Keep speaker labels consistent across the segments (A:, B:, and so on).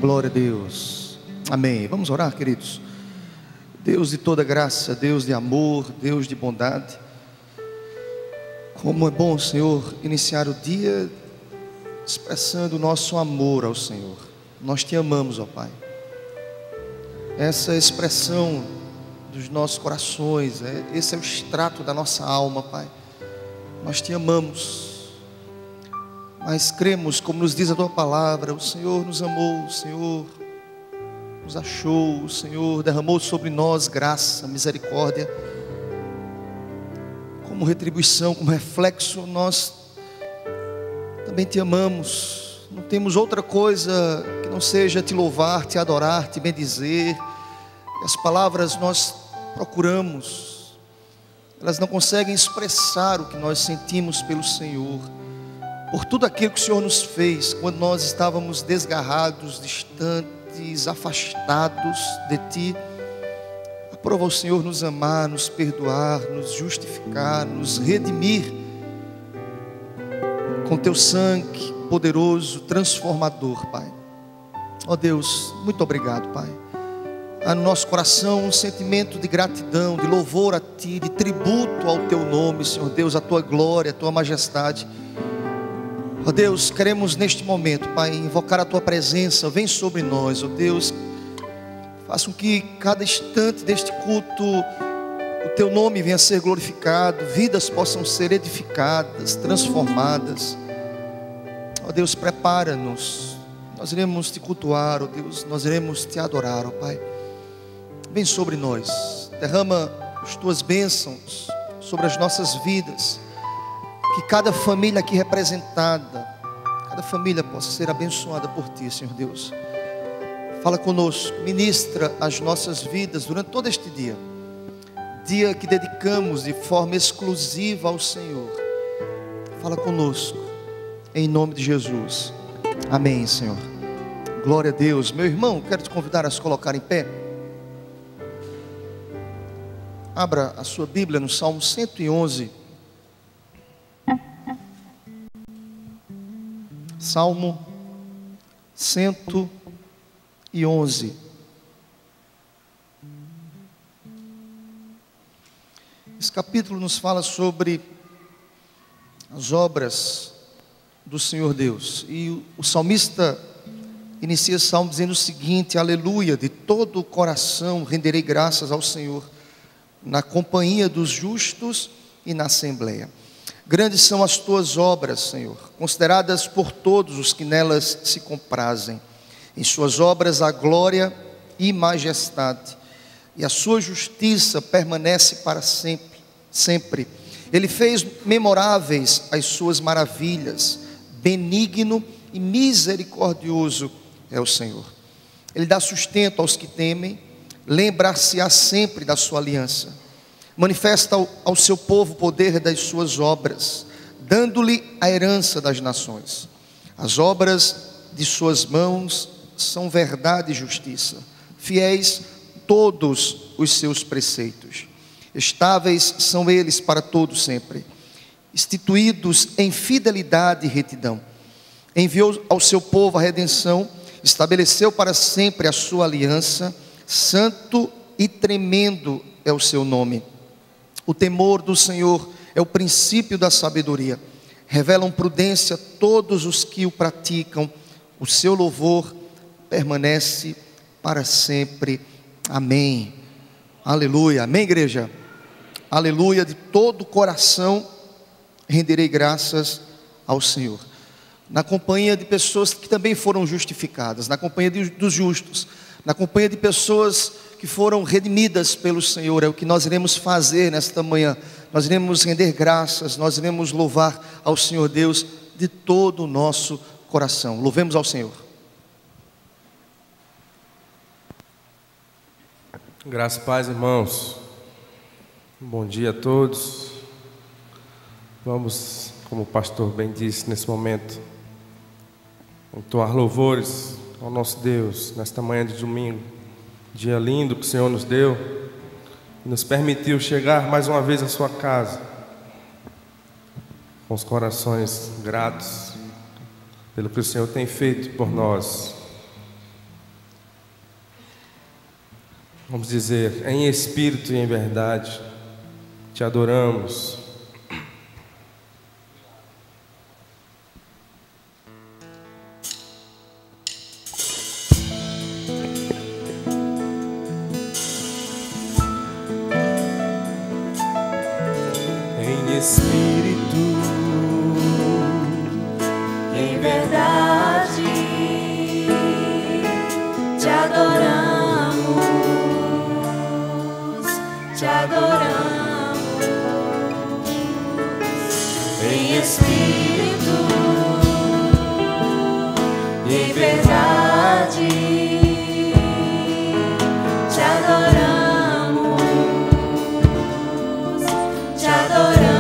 A: Glória a Deus. Amém. Vamos orar, queridos. Deus de toda graça, Deus de amor, Deus de bondade. Como é bom, Senhor, iniciar o dia expressando o nosso amor ao Senhor. Nós te amamos, ó Pai. Essa expressão dos nossos corações, esse é o extrato da nossa alma, Pai. Nós te amamos, mas cremos, como nos diz a tua palavra, o Senhor nos amou, o Senhor nos achou, o Senhor derramou sobre nós graça, misericórdia. Como retribuição, como reflexo, nós também te amamos. Não temos outra coisa que não seja te louvar, te adorar, te bendizer. E as palavras nós procuramos, elas não conseguem expressar o que nós sentimos pelo Senhor, por tudo aquilo que o Senhor nos fez, quando nós estávamos desgarrados, distantes, afastados de Ti. Aprova o Senhor nos amar, nos perdoar, nos justificar, nos redimir com Teu sangue poderoso, transformador, Pai. Ó Deus, muito obrigado, Pai. Há no nosso coração um sentimento de gratidão, de louvor a Ti, de tributo ao Teu nome, Senhor Deus, a Tua glória, a Tua majestade. Ó Deus, queremos neste momento, Pai, invocar a Tua presença. Vem sobre nós, ó Deus. Faça com que cada instante deste culto o Teu nome venha a ser glorificado, vidas possam ser edificadas, transformadas. Ó Deus, prepara-nos. Nós iremos Te cultuar, ó Deus, nós iremos Te adorar, ó Pai. Vem sobre nós, derrama as Tuas bênçãos sobre as nossas vidas. Que cada família aqui representada, cada família possa ser abençoada por Ti, Senhor Deus. Fala conosco, ministra as nossas vidas durante todo este dia. Dia que dedicamos de forma exclusiva ao Senhor. Fala conosco, em nome de Jesus. Amém, Senhor. Glória a Deus. Meu irmão, quero te convidar a se colocar em pé. Abra a sua Bíblia no Salmo 111. Salmo 111. Esse capítulo nos fala sobre as obras do Senhor Deus. E o salmista inicia o salmo dizendo o seguinte: aleluia, de todo o coração renderei graças ao Senhor, na companhia dos justos e na assembleia. Grandes são as Tuas obras, Senhor, consideradas por todos os que nelas se comprazem. Em Suas obras há glória e majestade, e a Sua justiça permanece para sempre, sempre. Ele fez memoráveis as Suas maravilhas. Benigno e misericordioso é o Senhor. Ele dá sustento aos que temem, lembrar-se-á sempre da sua aliança. Manifesta ao seu povo o poder das suas obras, dando-lhe a herança das nações. As obras de suas mãos são verdade e justiça, fiéis todos os seus preceitos. Estáveis são eles para todo sempre, instituídos em fidelidade e retidão. Enviou ao seu povo a redenção, estabeleceu para sempre a sua aliança. Santo e tremendo é o seu nome. O temor do Senhor é o princípio da sabedoria. Revelam prudência todos os que o praticam. O seu louvor permanece para sempre. Amém. Aleluia. Amém, igreja? Aleluia. De todo o coração renderei graças ao Senhor. Na companhia de pessoas que também foram justificadas, na companhia dos justos, na companhia de pessoas que foram redimidas pelo Senhor. É o que nós iremos fazer nesta manhã. Nós iremos render graças, nós iremos louvar ao Senhor Deus de todo o nosso coração. Louvemos ao Senhor.
B: Graça e paz, irmãos. Bom dia a todos. Vamos, como o pastor bem disse, nesse momento, entoar louvores ao nosso Deus, nesta manhã de domingo, dia lindo que o Senhor nos deu, nos permitiu chegar mais uma vez à sua casa, com os corações gratos pelo que o Senhor tem feito por nós. Vamos dizer, em espírito e em verdade, te adoramos. Em espírito,
C: em verdade, te adoramos, te adoramos. Em espírito, em verdade, te adoramos, te adoramos.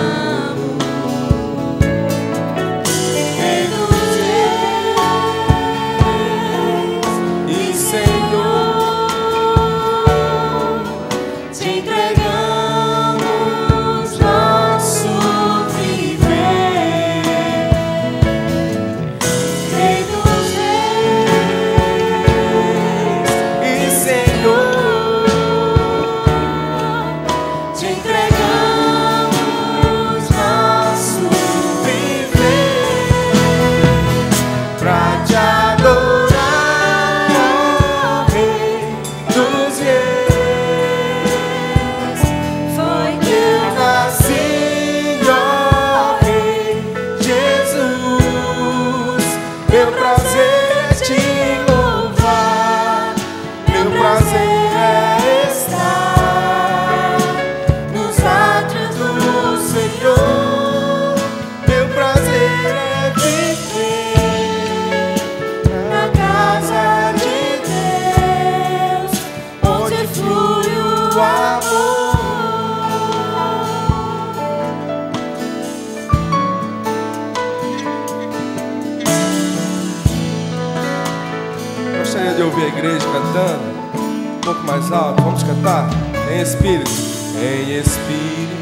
B: Gostaria de ouvir a igreja cantando um pouco mais alto. Vamos cantar em espírito. Em espírito.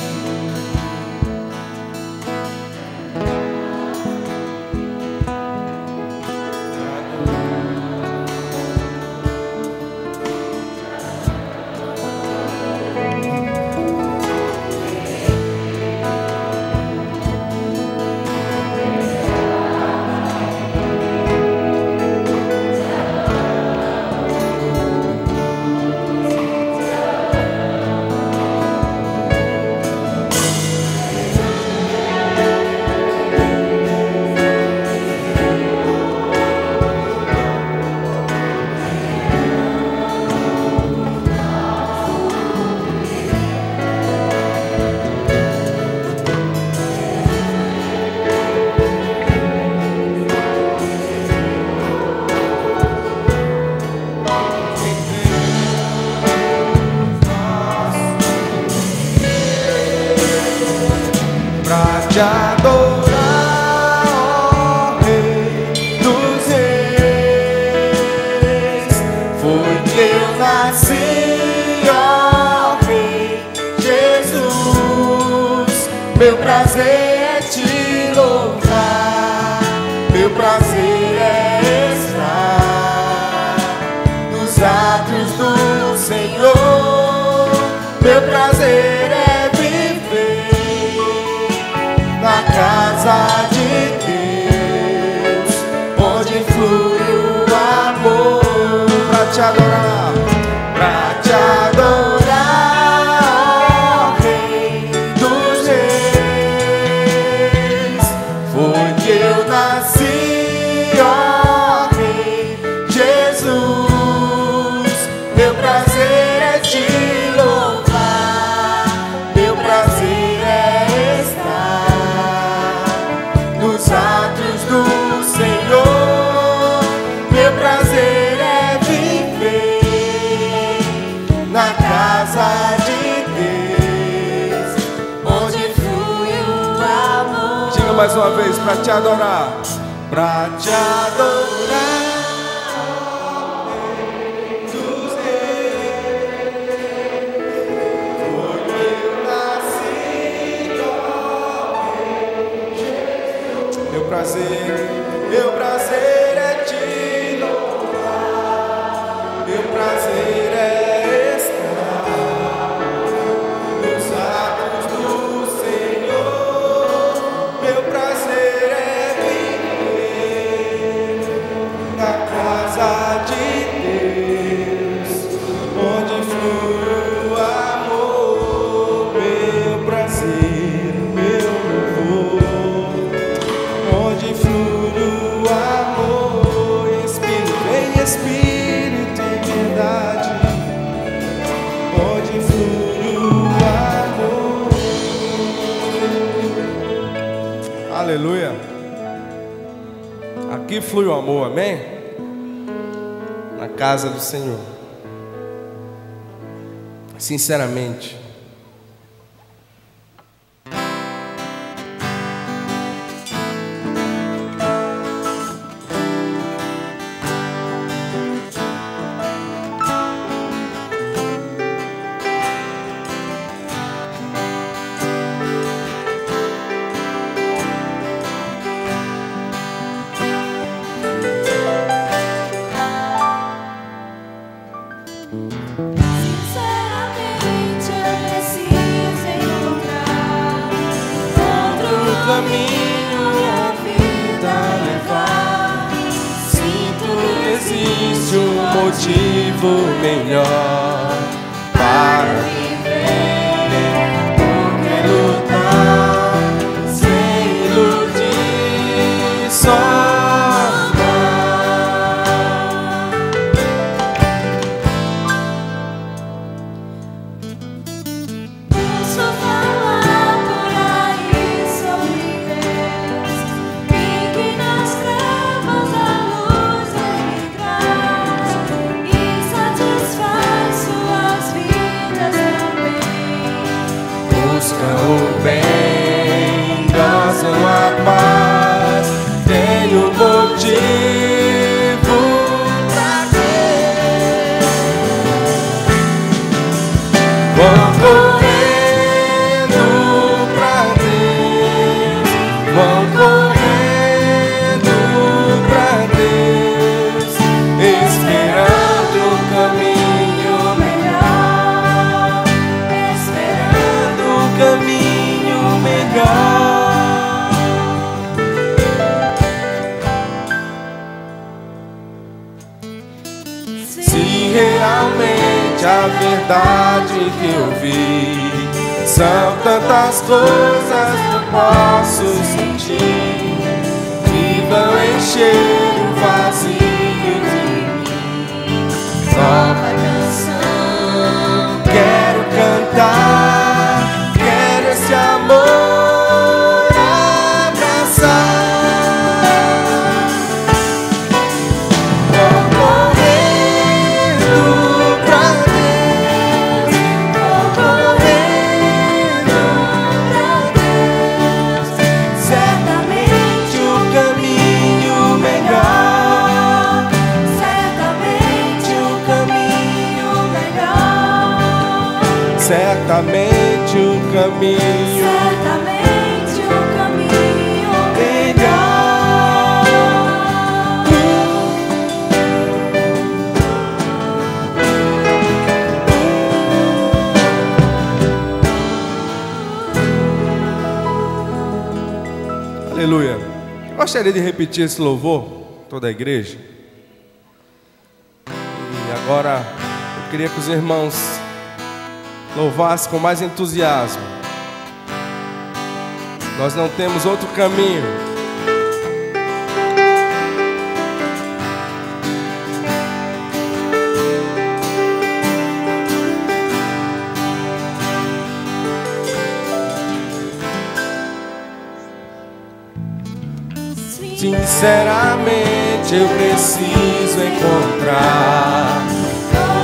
B: Te adorar, ó Rei dos Reis, foi que eu nasci, ó Rei Jesus. Meu prazer é te louvar, meu prazer é estar nos atos do Senhor, meu prazer é na casa de Deus, onde flui o amor. Pra te adorar, pra te adorar, ó Rei dos Reis, foi que eu nasci, ó Rei Jesus. Meu prazer é te louvar, meu prazer é estar nos atos do Senhor, meu prazer é viver na casa de Deus, onde flui o amor. Diga mais uma vez, pra te adorar, pra te adorar. Meu prazer é te louvar, meu prazer é estar de Deus, onde flui o amor, meu prazer, meu louvor, onde flui o amor, Espírito em Espírito e verdade, onde flui o amor. Aleluia. Aqui flui o amor, amém? Na casa do Senhor. Sinceramente.
C: Sinceramente eu preciso encontrar outro caminho e a vida levar.
B: Sinto que existe um motivo melhor para viver. Por que lutar sem iludir só amar?
C: Só falar por aí sobre Deus, e que nas trevas a luz Ele traz e satisfaz suas vidas também.
B: Buscam o bem, gozam a paz, tem um motivo pra crer. Vão correndo pra Deus, vão correndo pra Deus, esperando o caminho melhor, esperando o caminho melhor. Se realmente a verdade que eu vi são tantas coisas que eu posso sentir, que vão encher o vazio de mim. Nova canção quero cantar, quero esse amor abraçar. Vou correndo pra Deus, vou correndo pra Deus, certamente o caminho melhor, certamente o caminho melhor, certamente o caminho
C: Certamente o caminho
B: melhor. Aleluia. Eu gostaria de repetir esse louvor, toda a igreja. E agora eu queria que os irmãos louvassem com mais entusiasmo. Nós não temos outro caminho. Sinceramente eu preciso encontrar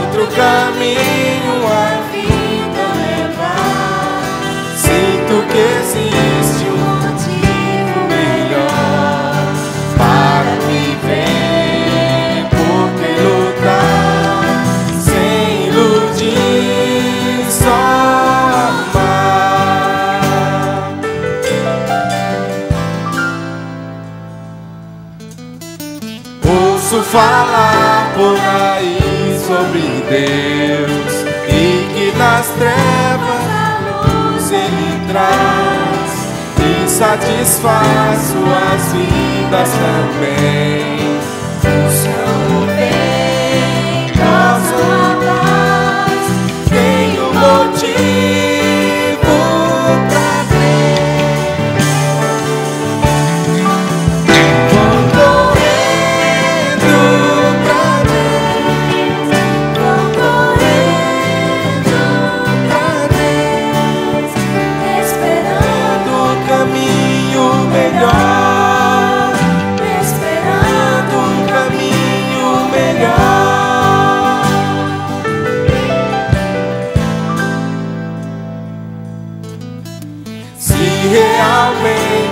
B: outro caminho a vida levar. Sinto que existe um motivo melhor para viver. Por que lutar sem iludir, só amar? Ouço falar por aí sobre Deus e que nas trevas a luz Ele traz e satisfaz suas vidas também. Buscam o bem,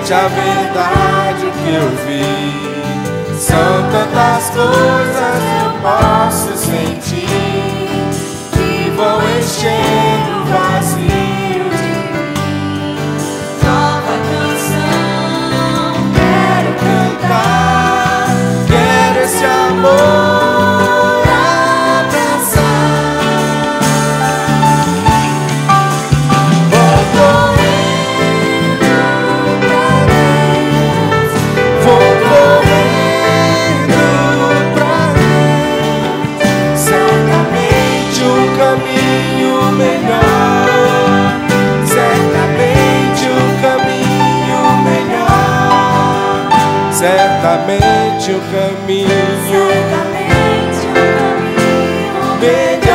B: somente a verdade que eu vi. São tantas coisas que eu posso sentir, que vão enchendo o vazio de mim.
C: Nova canção quero
B: Cantar, quero esse amor abraçar. Vou correndo pra Deus, vou correndo pra Deus. Certamente o caminho melhor, certamente o caminho melhor, certamente o caminho
C: certamente o caminho
B: melhor.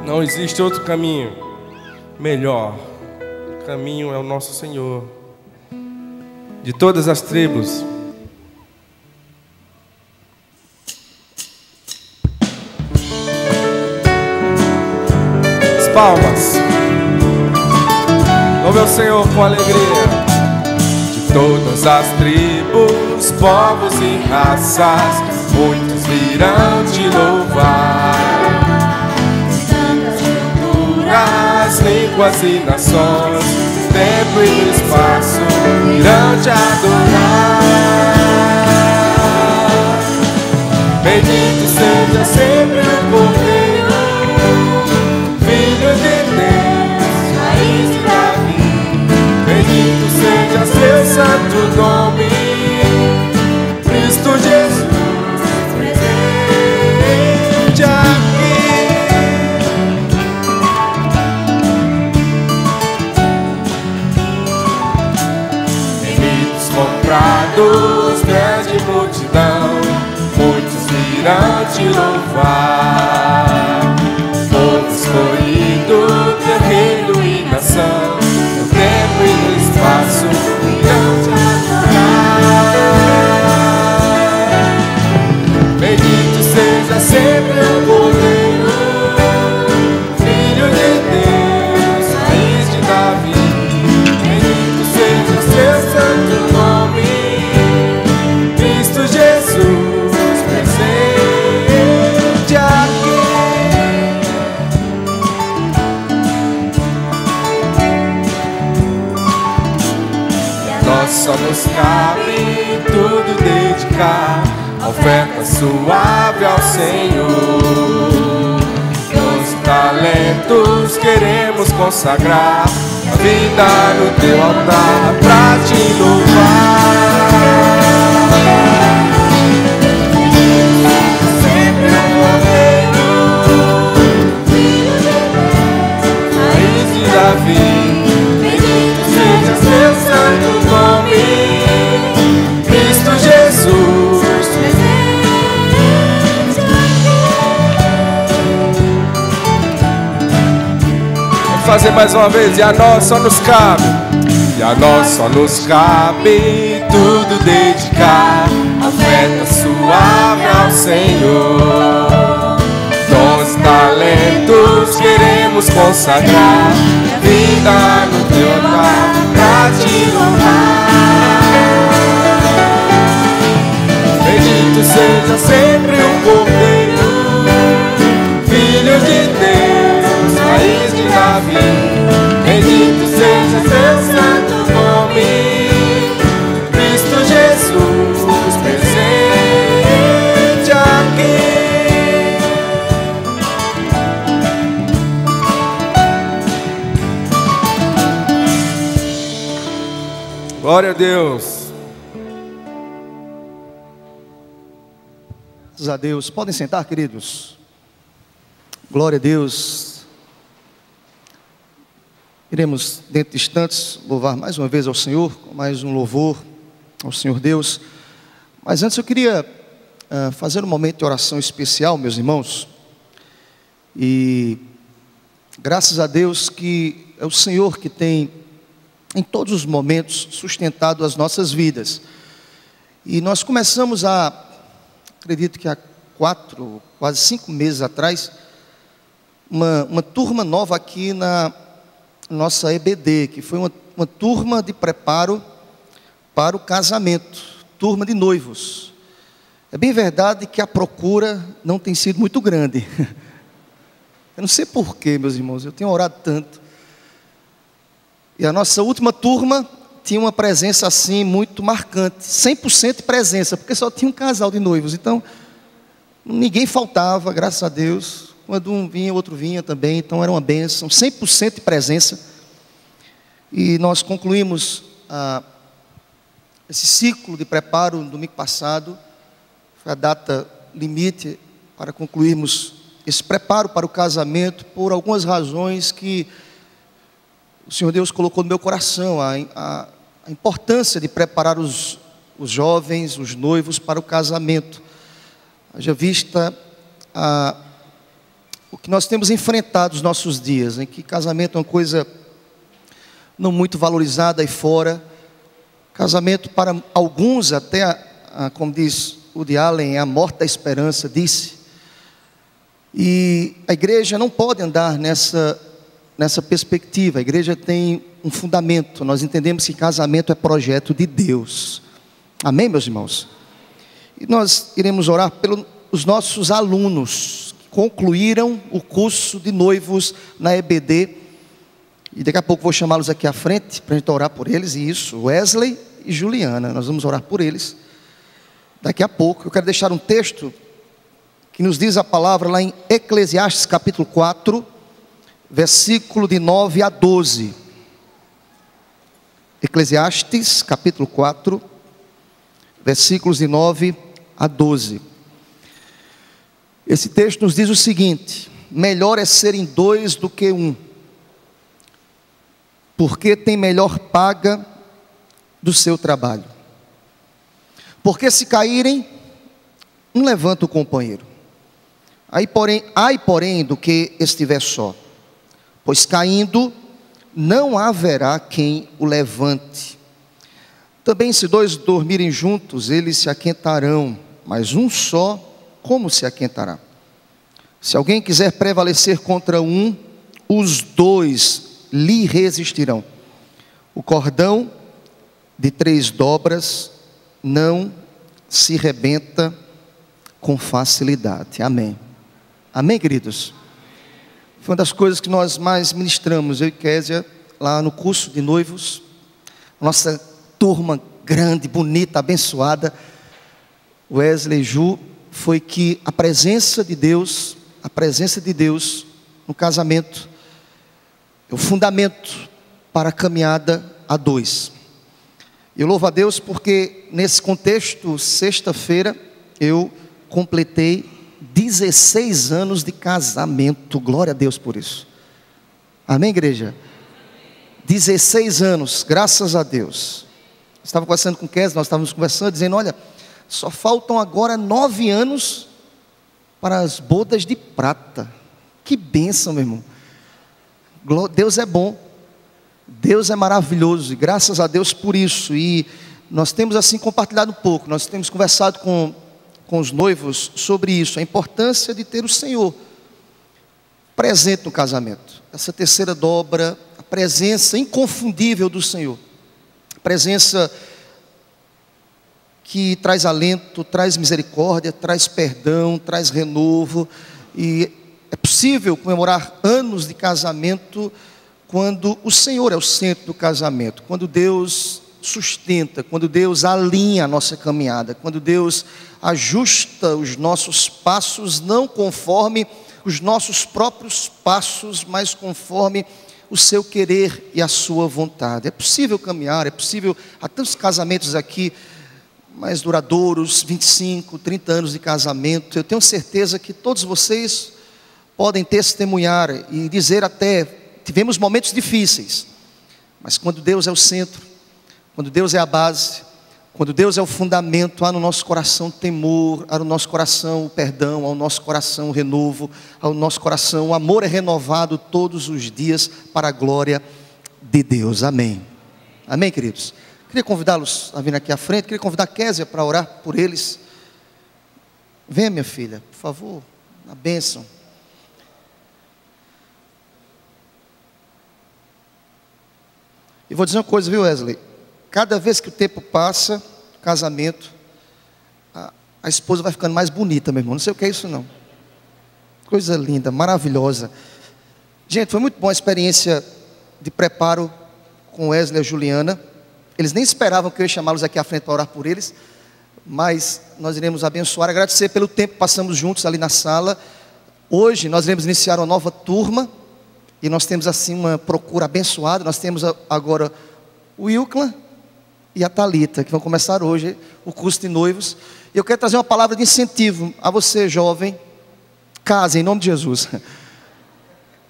B: Não existe outro caminho melhor. O caminho é o nosso Senhor. De todas as tribos. As palmas. Louve ao Senhor com alegria. De todas as tribos, povos e raças, muitos virão te louvar. As línguas e nações, tempo e no espaço, irão te adorar. Bendito seja sempre o Cordeiro, Filho de Deus, raiz de Davi. Bendito seja seu santo nome, Cristo Jesus, presente aqui. Comprados, grande multidão, muitos virão te louvar. Povo escolhido, guerreiro e nação, no tempo e no espaço irão te adorar. Bendito seja sempre o Cordeiro, Filho de Deus, raiz de Davi. Bendito seja seu santo nome, Cristo Jesus, presente aqui. Nós só nos cabe tudo dedicar, a oferta suave ao Senhor. Dons e talentos queremos consagrar, a vida no teu altar pra te louvar. Sempre o Cordeiro, Filho de Deus, raiz de Davi. Bendito seja seu santo nome, Cristo Jesus, presente aqui. Vamos fazer mais uma vez. E a nós só nos cabe, e a nós só nos cabe tudo dedicar, a oferta suave ao Senhor. Dons e talentos queremos consagrar, a vida no teu altar pra te louvar. Bendito seja sempre o Cordeiro, Filho de Deus, raiz de Davi. Bendito seja seu santo nome, Cristo Jesus, presente aqui. Glória a Deus.
A: Graças a Deus. Podem sentar, queridos. Glória a Deus. Iremos, dentro de instantes, louvar mais uma vez ao Senhor, com mais um louvor ao Senhor Deus. Mas antes eu queria fazer um momento de oração especial, meus irmãos. E graças a Deus que é o Senhor que tem, em todos os momentos, sustentado as nossas vidas. E nós começamos acredito que há 4, quase 5 meses atrás, uma turma nova aqui na nossa EBD, que foi uma turma de preparo para o casamento, turma de noivos. É bem verdade que a procura não tem sido muito grande. Eu não sei porquê, meus irmãos, eu tenho orado tanto. E a nossa última turma tinha uma presença assim muito marcante, 100% de presença, porque só tinha um casal de noivos. Então, ninguém faltava, graças a Deus. Quando um vinha, o outro vinha também, então era uma bênção, 100% de presença. E nós concluímos esse ciclo de preparo no domingo passado. Foi a data limite para concluirmos esse preparo para o casamento, por algumas razões que o Senhor Deus colocou no meu coração. A importância de preparar os jovens, os noivos para o casamento. Haja vista o que nós temos enfrentado nos nossos dias, em que casamento é uma coisa não muito valorizada aí fora. Casamento para alguns até, como diz Woody Allen, é a morte da esperança, disse. E a igreja não pode andar nessa perspectiva. A igreja tem um fundamento. Nós entendemos que casamento é projeto de Deus. Amém, meus irmãos? E nós iremos orar pelos nossos alunos que concluíram o curso de noivos na EBD. E daqui a pouco vou chamá-los aqui à frente para a gente orar por eles. E isso, Wesley e Juliana, nós vamos orar por eles daqui a pouco. Eu quero deixar um texto que nos diz a palavra lá em Eclesiastes capítulo 4, versículo de 9 a 12. Eclesiastes capítulo 4, versículos de 9 a 12. Esse texto nos diz o seguinte: melhor é serem 2 do que 1, porque tem melhor paga do seu trabalho. Porque se caírem, um levanta o companheiro. Ai, porém, do que estiver só, pois caindo, não haverá quem o levante. Também se 2 dormirem juntos, eles se aquentarão, mas um só, como se aquentará? Se alguém quiser prevalecer contra um, os 2 lhe resistirão. O cordão de 3 dobras não se rebenta com facilidade. Amém. Amém, queridos? Foi uma das coisas que nós mais ministramos, eu e Késia, lá no curso de noivos. Nossa turma grande, bonita, abençoada, Wesley e Ju, foi que a presença de Deus no casamento é o fundamento para a caminhada a 2. Eu louvo a Deus porque nesse contexto, sexta-feira, eu completei 16 anos de casamento. Glória a Deus por isso. Amém, igreja? 16 anos, graças a Deus. Estava conversando com o Kes, nós estávamos conversando, dizendo: olha, só faltam agora 9 anos para as bodas de prata. Que bênção, meu irmão. Deus é bom, Deus é maravilhoso, e graças a Deus por isso. E nós temos assim compartilhado um pouco, nós temos conversado com os noivos sobre isso, a importância de ter o Senhor presente no casamento. Essa terceira dobra, a presença inconfundível do Senhor, a presença que traz alento, traz misericórdia, traz perdão, traz renovo. E é possível comemorar anos de casamento quando o Senhor é o centro do casamento, quando Deus sustenta, quando Deus alinha a nossa caminhada, quando Deus ajusta os nossos passos, não conforme os nossos próprios passos, mas conforme o seu querer e a sua vontade. É possível caminhar, é possível. Há tantos casamentos aqui mais duradouros, 25, 30 anos de casamento. Eu tenho certeza que todos vocês podem testemunhar e dizer até: tivemos momentos difíceis, mas quando Deus é o centro, quando Deus é a base, quando Deus é o fundamento, há no nosso coração temor, há no nosso coração o perdão, há no nosso coração o renovo, há no nosso coração o amor é renovado todos os dias para a glória de Deus. Amém. Amém, queridos? Queria convidá-los a vir aqui à frente. Queria convidar a Késia para orar por eles. Venha, minha filha, por favor, na bênção. E vou dizer uma coisa, viu, Wesley? Cada vez que o tempo passa, casamento, a esposa vai ficando mais bonita, meu irmão. Não sei o que é isso, não. Coisa linda, maravilhosa. Gente, foi muito boa a experiência de preparo com Wesley e a Juliana. Eles nem esperavam que eu ia chamá-los aqui à frente para orar por eles, mas nós iremos abençoar, agradecer pelo tempo que passamos juntos ali na sala. Hoje nós iremos iniciar uma nova turma, e nós temos assim uma procura abençoada. Nós temos agora o Wilclan e a Thalita, que vão começar hoje o curso de noivos. E eu quero trazer uma palavra de incentivo a você, jovem. Case, em nome de Jesus.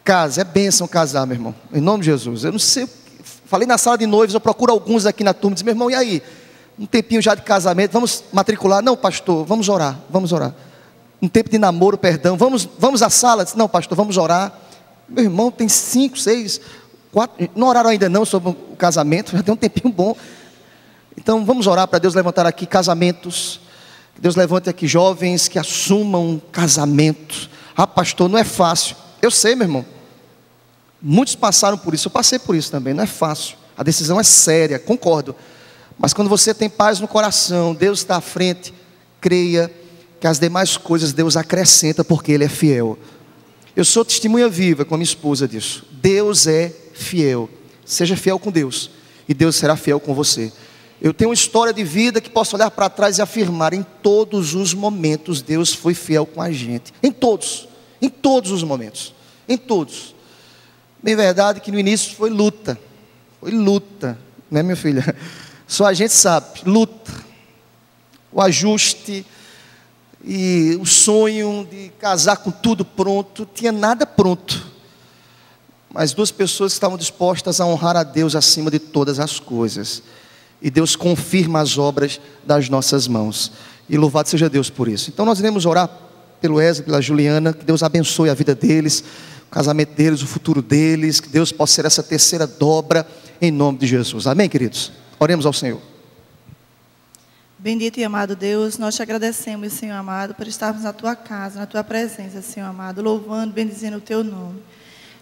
A: Case, é bênção casar, meu irmão, em nome de Jesus. Eu não sei, falei na sala de noivos, eu procuro alguns aqui na turma, diz, meu irmão, e aí? Um tempinho já de casamento, vamos matricular? Não, pastor, vamos orar, vamos orar. Um tempo de namoro, perdão, vamos à sala? Diz, não, pastor, vamos orar. Meu irmão, tem 5, 6, 4, não oraram ainda não sobre o casamento, já tem um tempinho bom. Então vamos orar para Deus levantar aqui casamentos, que Deus levante aqui jovens que assumam casamento. Ah, pastor, não é fácil. Eu sei, meu irmão, muitos passaram por isso, eu passei por isso também. Não é fácil, a decisão é séria, concordo. Mas quando você tem paz no coração, Deus está à frente, creia que as demais coisas Deus acrescenta, porque Ele é fiel. Eu sou testemunha viva com a minha esposa disso. Deus é fiel. Seja fiel com Deus, e Deus será fiel com você. Eu tenho uma história de vida que posso olhar para trás e afirmar, em todos os momentos Deus foi fiel com a gente. Em todos os momentos, em todos. Bem verdade que no início foi luta, né, minha filha? Só a gente sabe, luta, o ajuste e o sonho de casar com tudo pronto, tinha nada pronto, mas duas pessoas que estavam dispostas a honrar a Deus acima de todas as coisas, e Deus confirma as obras das nossas mãos, e louvado seja Deus por isso. Então nós iremos orar pelo Wesley, pela Juliana, que Deus abençoe a vida deles, o casamento deles, o futuro deles, que Deus possa ser essa terceira dobra, em nome de Jesus, amém, queridos? Oremos ao Senhor.
D: Bendito e amado Deus, nós te agradecemos, Senhor amado, por estarmos na tua casa, na tua presença, Senhor amado, louvando, bendizendo o teu nome.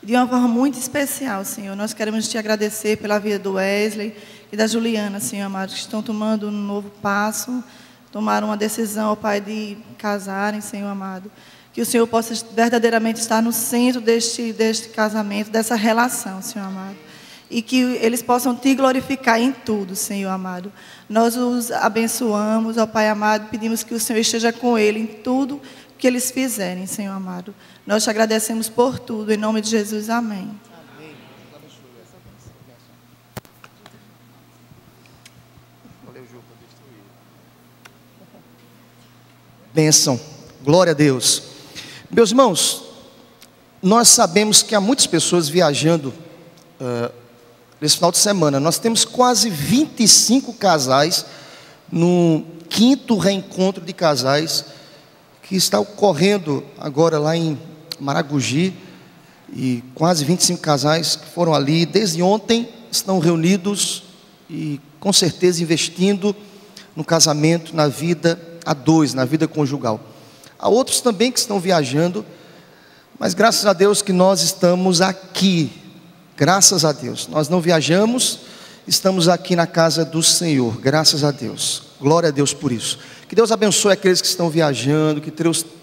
D: De uma forma muito especial, Senhor, nós queremos te agradecer pela vida do Wesley e da Juliana, Senhor amado, que estão tomando um novo passo, tomaram uma decisão, ó Pai, de casarem, Senhor amado. Que o Senhor possa verdadeiramente estar no centro deste casamento, dessa relação, Senhor amado. E que eles possam te glorificar em tudo, Senhor amado. Nós os abençoamos, ó Pai amado, pedimos que o Senhor esteja com ele em tudo que eles fizerem, Senhor amado. Nós te agradecemos por tudo, em nome de Jesus, amém.
A: Bênção, glória a Deus. Meus irmãos, nós sabemos que há muitas pessoas viajando nesse final de semana. Nós temos quase 25 casais no 5º reencontro de casais que está ocorrendo agora lá em Maragogi, e quase 25 casais que foram ali desde ontem, estão reunidos e com certeza investindo no casamento, na vida a dois, na vida conjugal. Há outros também que estão viajando, mas graças a Deus que nós estamos aqui. Graças a Deus, nós não viajamos, estamos aqui na casa do Senhor, graças a Deus, glória a Deus por isso. Que Deus abençoe aqueles que estão viajando, que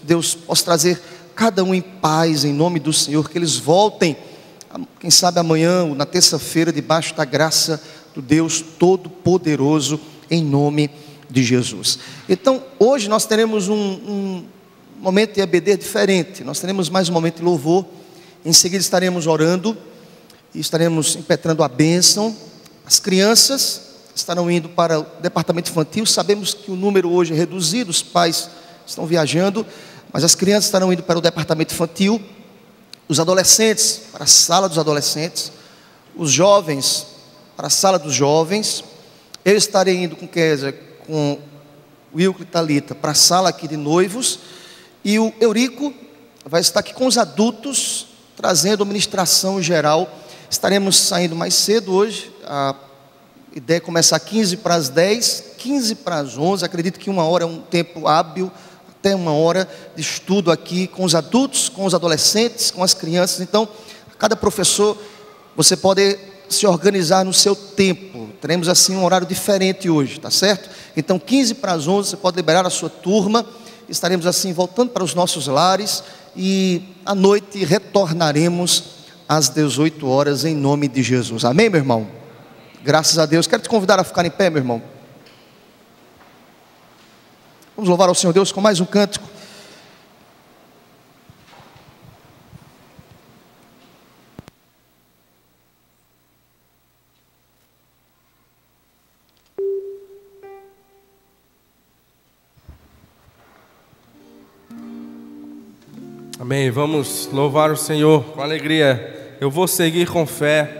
A: Deus possa trazer cada um em paz, em nome do Senhor, que eles voltem, quem sabe amanhã ou na terça-feira, debaixo da graça do Deus Todo-Poderoso, em nome de Jesus. Então, hoje nós teremos um momento de EBD diferente, nós teremos mais um momento de louvor, em seguida estaremos orando, e estaremos impetrando a bênção. As crianças estarão indo para o departamento infantil. Sabemos que o número hoje é reduzido, os pais estão viajando, mas as crianças estarão indo para o departamento infantil, os adolescentes para a sala dos adolescentes, os jovens para a sala dos jovens. Eu estarei indo com Kézia, com o Wilco e Thalita para a sala aqui de noivos, e o Eurico vai estar aqui com os adultos, trazendo a ministração geral. Estaremos saindo mais cedo hoje, A ideia é começar 15 para as 10, 15 para as 11. Acredito que 1 hora é um tempo hábil, até 1 hora de estudo aqui com os adultos, com os adolescentes, com as crianças. Então, cada professor, você pode se organizar no seu tempo. Teremos assim um horário diferente hoje, tá certo? Então 15 para as 11, você pode liberar a sua turma. Estaremos assim voltando para os nossos lares e à noite retornaremos às 18 horas em nome de Jesus. Amém, meu irmão? Graças a Deus. Quero te convidar a ficar em pé, meu irmão. Vamos louvar ao Senhor Deus com mais um cântico.
B: Amém, vamos louvar o Senhor com alegria. Eu vou seguir com fé.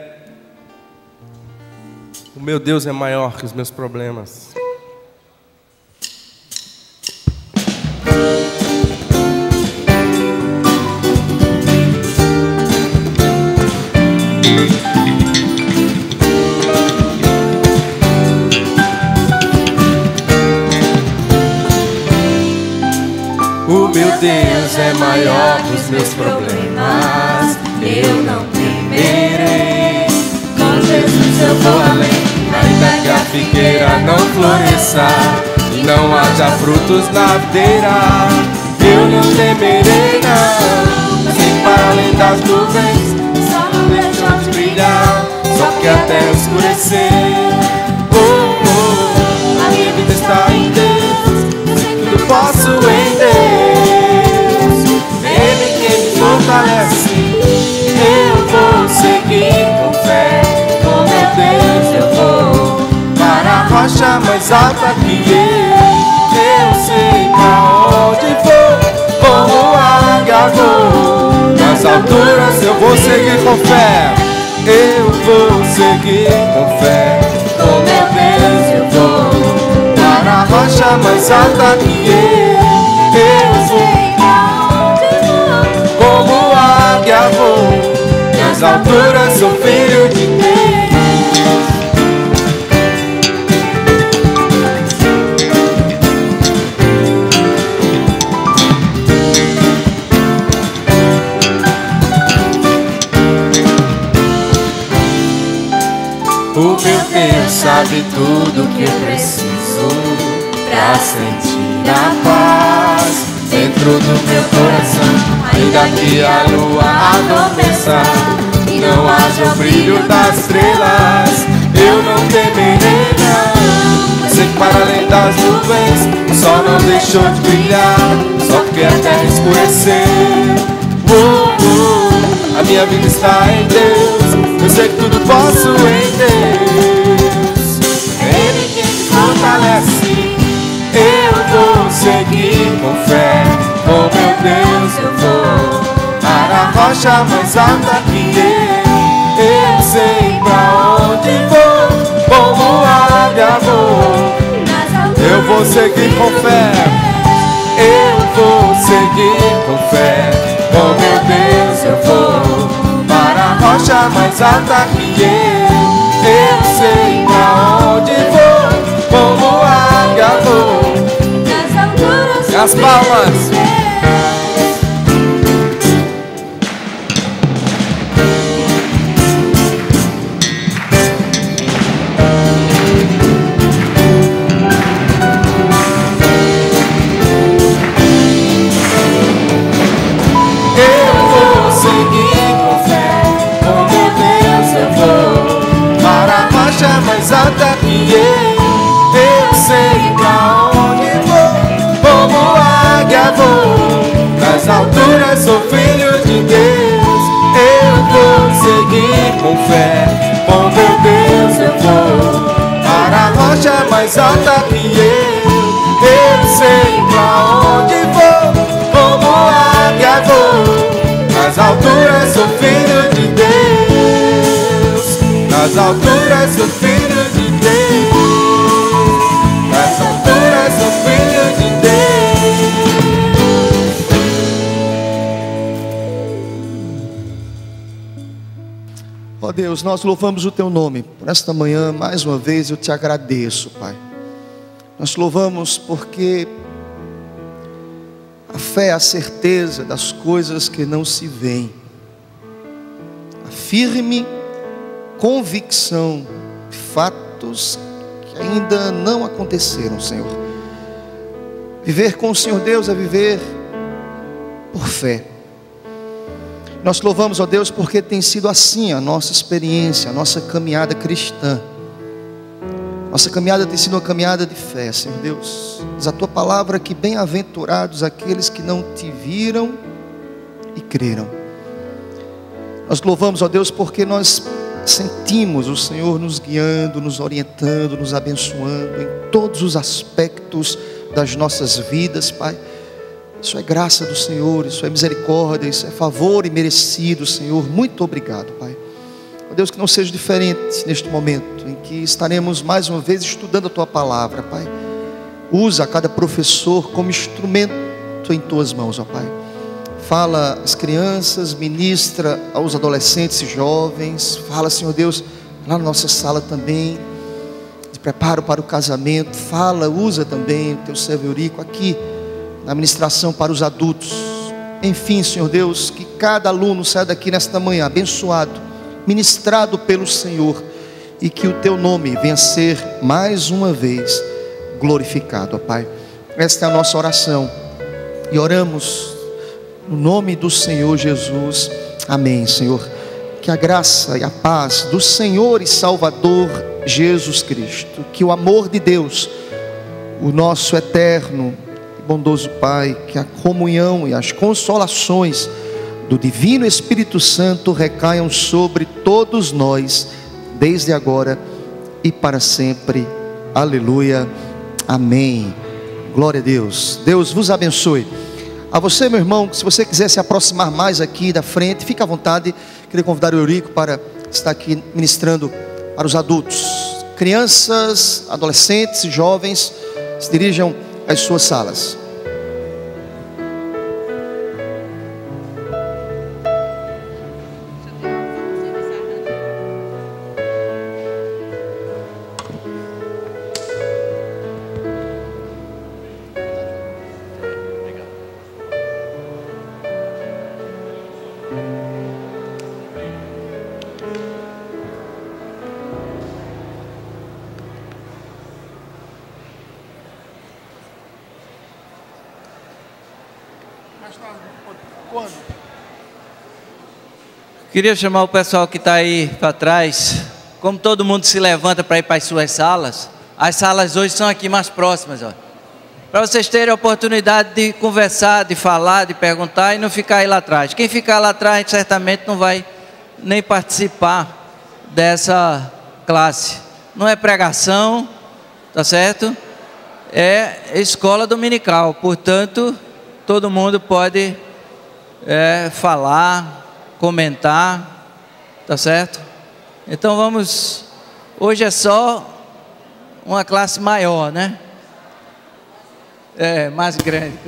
B: O meu Deus é maior que os meus problemas. O meu Deus é maior que os meus problemas.
C: Eu não temerei. Com Jesus eu vou além.
B: Ainda que a figueira não floresça e não haja frutos na videira, eu não temerei não. Sei para além das nuvens,
C: Só não deixou de
B: brilhar, só que a terra escurecer. Oh, oh, a minha vida está em Deus, sei que tudo posso em Deus. Ele que me fortalece, eu vou seguir com fé. Com meu Deus eu vou para a rocha mais alta que eu sei pra onde vou, como águia vou. Nas alturas eu vou seguir com fé, eu vou seguir com fé. Com meu Deus eu vou para a rocha mais alta que eu sei pra onde vou, como águia vou. Nas alturas sou filho de Deus. O meu Deus sabe tudo que eu preciso pra sentir a paz dentro do meu coração. Ainda que a lua adormeça e não haja o brilho das estrelas, eu não temerei não. Sei que para além das nuvens o sol não deixou de brilhar, só porque a terra escureceu. A minha vida está em Deus, eu sei que tudo posso em Deus. Ele que me fortalece, eu vou seguir com fé. Com meu Deus eu vou para a rocha mais alta que eu sei pra onde vou, como águia vou. Eu vou seguir com fé, eu vou seguir com fé. Com meu Deus eu vou para a rocha mais alta que eu sei pra onde vou, como águia vou. E as palmas. Mais alta que eu sei pra onde vou, como águia vou. Nas alturas sou filho de Deus, eu vou seguir com fé. Com meu Deus eu vou para a rocha mais alta que eu sei pra onde vou, como águia vou. Nas alturas sou filho de Deus, nas alturas sou filho de Deus, nas alturas sou filho de Deus.
A: Ó Deus, nós louvamos o Teu nome. Por esta manhã, mais uma vez, eu Te agradeço, Pai. Nós te louvamos porque a fé é a certeza das coisas que não se veem. A firme convicção de fatos que ainda não aconteceram, Senhor. Viver com o Senhor Deus é viver por fé. Nós te louvamos, ó Deus, porque tem sido assim a nossa experiência, a nossa caminhada cristã. Nossa caminhada tem sido uma caminhada de fé, Senhor Deus. Diz a Tua palavra que bem-aventurados aqueles que não Te viram e creram. Nós te louvamos, ó Deus, porque nós sentimos o Senhor nos guiando, nos orientando, nos abençoando em todos os aspectos das nossas vidas, Pai. Isso é graça do Senhor, isso é misericórdia, isso é favor imerecido, Senhor. Muito obrigado, Pai. Ó Deus, que não seja diferente neste momento em que estaremos mais uma vez estudando a Tua palavra, Pai. Usa cada professor como instrumento em Tuas mãos, ó Pai. Fala às crianças, ministra aos adolescentes e jovens. Fala, Senhor Deus, lá na nossa sala também, de preparo para o casamento. Fala, usa também o Teu servo Eurico aqui na ministração para os adultos. Enfim, Senhor Deus, que cada aluno saia daqui nesta manhã abençoado, ministrado pelo Senhor, e que o Teu nome venha ser mais uma vez glorificado, ó Pai. Esta é a nossa oração e oramos no nome do Senhor Jesus. Amém, Senhor. Que a graça e a paz do Senhor e Salvador Jesus Cristo, que o amor de Deus, o nosso eterno bondoso Pai, que a comunhão e as consolações do Divino Espírito Santo recaiam sobre todos nós, desde agora e para sempre. Aleluia, amém. Glória a Deus. Deus vos abençoe. A você, meu irmão, se você quiser se aproximar mais aqui da frente, fique à vontade. Queria convidar o Eurico para estar aqui ministrando para os adultos. Crianças, adolescentes e jovens se dirijam às suas salas.
E: Queria chamar o pessoal que está aí para trás. Como todo mundo se levanta para ir para as suas salas, as salas hoje são aqui mais próximas, para vocês terem a oportunidade de conversar, de falar, de perguntar e não ficar aí lá atrás. Quem ficar lá atrás certamente não vai nem participar dessa classe. Não é pregação, tá certo? É escola dominical, portanto todo mundo pode falar, comentar, tá certo? Então vamos, hoje é só uma classe maior, né? Mais grande.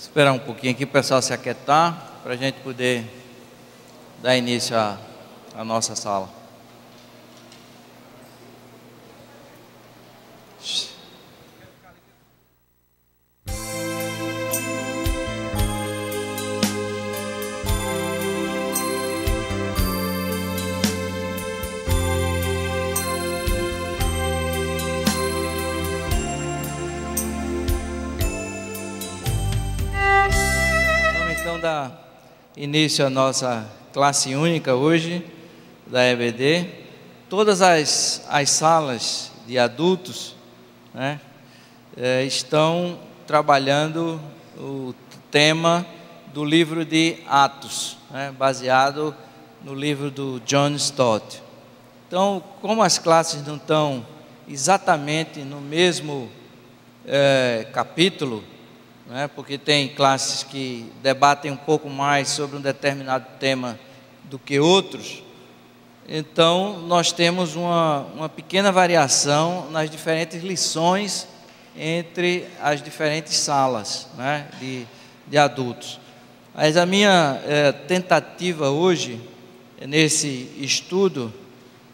E: Esperar um pouquinho aqui para o pessoal se aquietar, para a gente poder dar início à nossa sala. Vamos dar início à nossa classe única hoje da EBD. Todas as salas de adultos, né, estão trabalhando o tema do livro de Atos, né, baseado no livro do John Stott. Então, como as classes não estão exatamente no mesmo capítulo, né, porque tem classes que debatem um pouco mais sobre um determinado tema do que outros, então nós temos uma pequena variação nas diferentes lições entre as diferentes salas, né, de adultos. Mas a minha tentativa hoje, nesse estudo,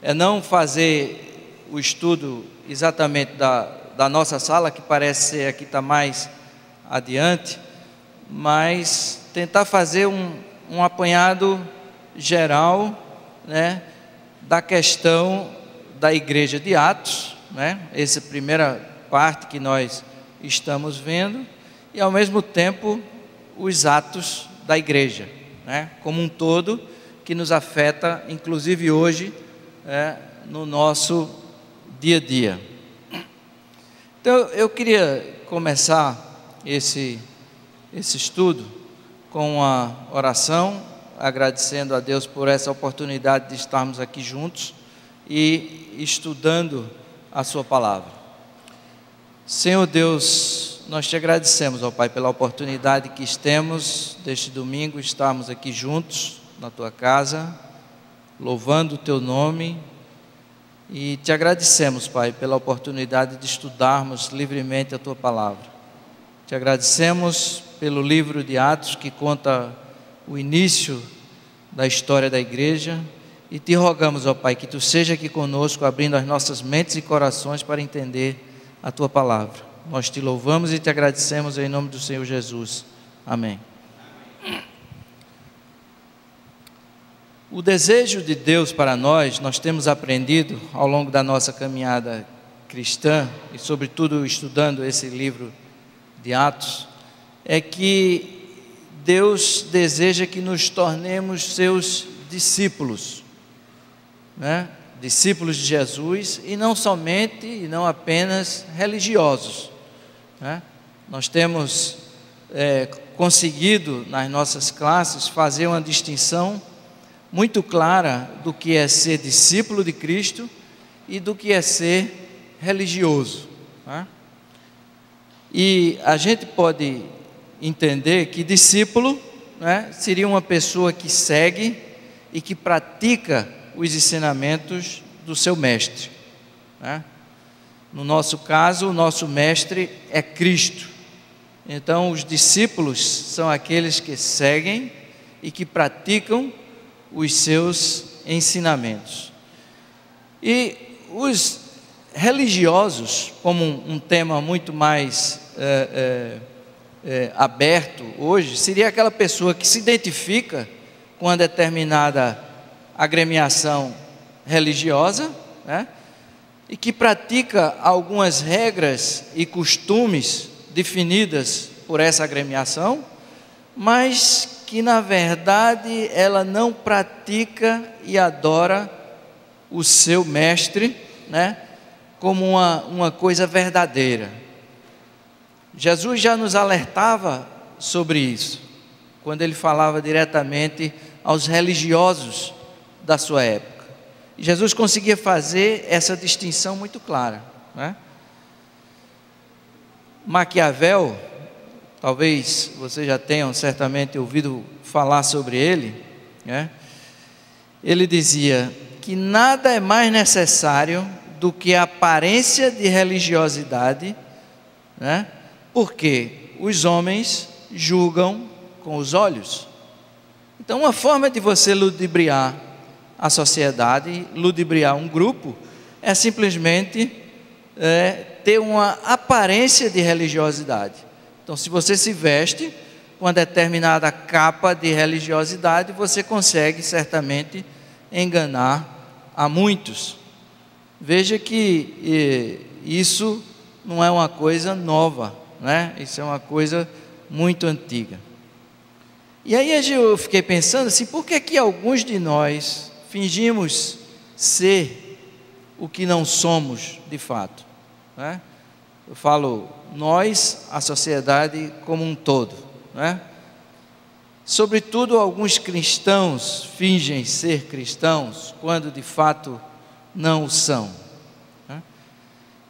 E: é não fazer o estudo exatamente da nossa sala, que parece ser aqui está mais adiante, mas tentar fazer um apanhado geral, né, da questão da igreja de Atos, né, essa primeira parte que nós estamos vendo, e ao mesmo tempo os atos da igreja, né, como um todo, que nos afeta, inclusive hoje, no nosso dia a dia. Então eu queria começar esse estudo com uma oração, agradecendo a Deus por essa oportunidade de estarmos aqui juntos e estudando a sua palavra. Senhor Deus, nós te agradecemos, ó Pai, pela oportunidade que temos deste domingo estarmos aqui juntos na tua casa, louvando o teu nome, e te agradecemos, Pai, pela oportunidade de estudarmos livremente a tua palavra. Te agradecemos pelo livro de Atos, que conta o início da história da igreja, e te rogamos, ó Pai, que tu seja aqui conosco, abrindo as nossas mentes e corações para entender a tua palavra. Nós te louvamos e te agradecemos em nome do Senhor Jesus. Amém. O desejo de Deus para nós temos aprendido ao longo da nossa caminhada cristã, e sobretudo estudando esse livro de Atos, é que Deus deseja que nos tornemos seus discípulos, né? Discípulos de Jesus, e não somente e não apenas religiosos, né? Nós temos conseguido nas nossas classes fazer uma distinção muito clara do que é ser discípulo de Cristo e do que é ser religioso, né? E a gente pode entender que discípulo, né, seria uma pessoa que segue e que pratica os ensinamentos do seu mestre, né? No nosso caso, o nosso mestre é Cristo. Então, os discípulos são aqueles que seguem e que praticam os seus ensinamentos. E os religiosos, como um tema muito mais aberto hoje, seria aquela pessoa que se identifica com uma determinada agremiação religiosa, né, e que pratica algumas regras e costumes definidas por essa agremiação, mas que na verdade ela não pratica e adora o seu mestre, né, como uma coisa verdadeira. Jesus já nos alertava sobre isso, quando ele falava diretamente aos religiosos da sua época. E Jesus conseguia fazer essa distinção muito clara, né? Maquiavel, talvez vocês já tenham certamente ouvido falar sobre ele, né? Ele dizia que nada é mais necessário do que a aparência de religiosidade, né? Porque os homens julgam com os olhos. Então, uma forma de você ludibriar a sociedade, ludibriar um grupo, é simplesmente ter uma aparência de religiosidade. Então, se você se veste com uma determinada capa de religiosidade, você consegue certamente enganar a muitos. Veja que isso não é uma coisa nova, né? Isso é uma coisa muito antiga. E aí eu fiquei pensando assim, por que que alguns de nós fingimos ser o que não somos de fato, né? Eu falo nós, a sociedade como um todo, né? Sobretudo alguns cristãos fingem ser cristãos quando de fato não o são, né?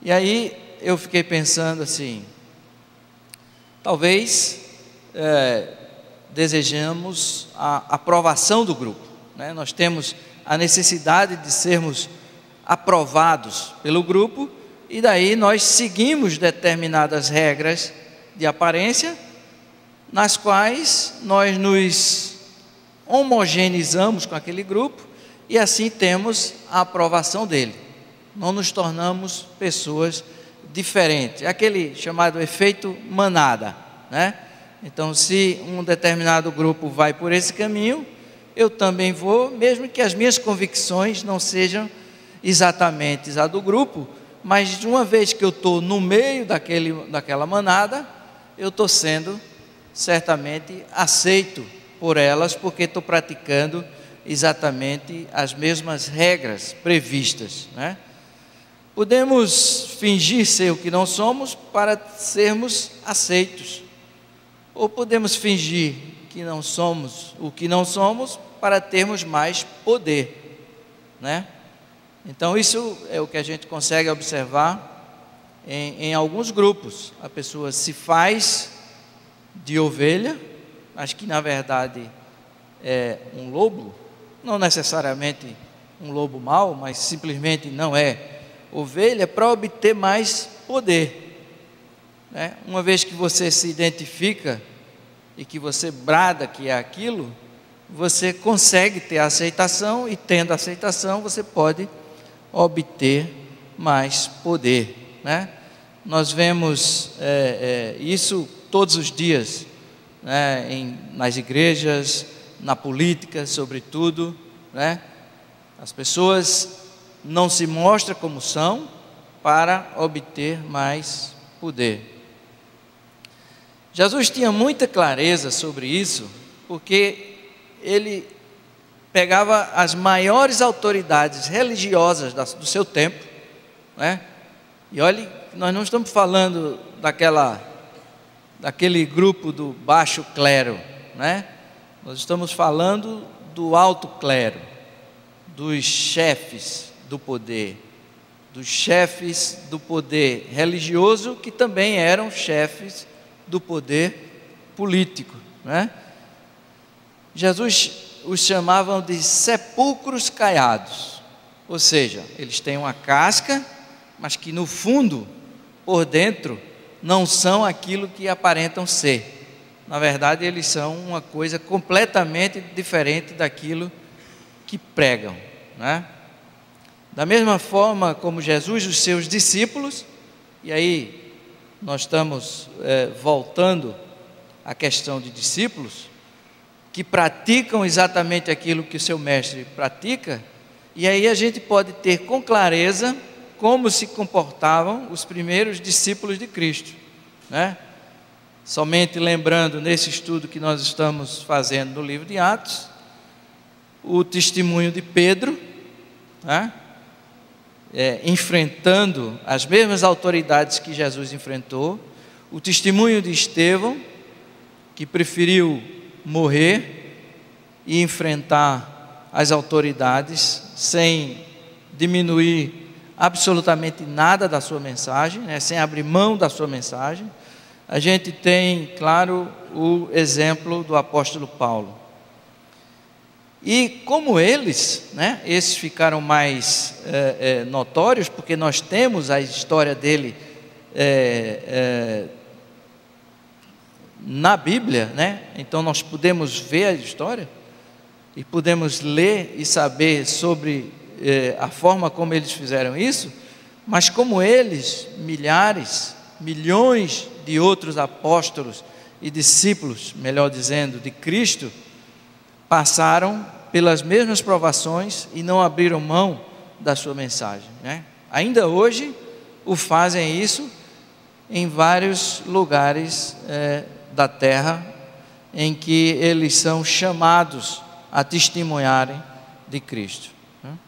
E: E aí eu fiquei pensando assim, talvez desejamos a aprovação do grupo, né? Nós temos a necessidade de sermos aprovados pelo grupo, e daí nós seguimos determinadas regras de aparência, nas quais nós nos homogeneizamos com aquele grupo, e assim temos a aprovação dele. Não nos tornamos pessoas diferentes. É aquele chamado efeito manada, né? Então, se um determinado grupo vai por esse caminho, eu também vou, mesmo que as minhas convicções não sejam exatamente a do grupo, mas de uma vez que eu estou no meio daquela manada, eu estou sendo certamente aceito por elas, porque estou praticando exatamente as mesmas regras previstas, né? Podemos fingir ser o que não somos para sermos aceitos, ou podemos fingir que não somos o que não somos para termos mais poder, né? Então isso é o que a gente consegue observar em alguns grupos. A pessoa se faz de ovelha, mas que na verdade é um lobo, não necessariamente um lobo mau, mas simplesmente não é ovelha, para obter mais poder, né? Uma vez que você se identifica e que você brada que é aquilo, você consegue ter a aceitação, e tendo a aceitação você pode obter mais poder, né? Nós vemos isso todos os dias, né? Nas igrejas, na política, sobretudo, né? As pessoas não se mostram como são para obter mais poder. Jesus tinha muita clareza sobre isso, porque ele pegava as maiores autoridades religiosas do seu tempo, né? E olhe, nós não estamos falando daquele grupo do baixo clero, né? Nós estamos falando do alto clero, dos chefes do poder, religioso, que também eram chefes do poder político, né? Jesus os chamavam de sepulcros caiados, ou seja, eles têm uma casca, mas que no fundo, por dentro, não são aquilo que aparentam ser. Na verdade, eles são uma coisa completamente diferente daquilo que pregam, né? Da mesma forma como Jesus, os seus discípulos, e aí nós estamos voltando à questão de discípulos, que praticam exatamente aquilo que o seu mestre pratica, e aí a gente pode ter com clareza como se comportavam os primeiros discípulos de Cristo, né? Somente lembrando, nesse estudo que nós estamos fazendo no livro de Atos, o testemunho de Pedro, né? Enfrentando as mesmas autoridades que Jesus enfrentou, o testemunho de Estevão, que preferiu morrer e enfrentar as autoridades sem diminuir absolutamente nada da sua mensagem, né? Sem abrir mão da sua mensagem. A gente tem, claro, o exemplo do apóstolo Paulo. E como eles, né, esses ficaram mais notórios, porque nós temos a história dele na Bíblia, né? Então nós podemos ver a história e podemos ler e saber sobre a forma como eles fizeram isso, mas como eles, milhares, milhões de outros apóstolos e discípulos, melhor dizendo, de Cristo, passaram pelas mesmas provações e não abriram mão da sua mensagem, né? Ainda hoje o fazem isso em vários lugares da terra em que eles são chamados a testemunharem de Cristo, né?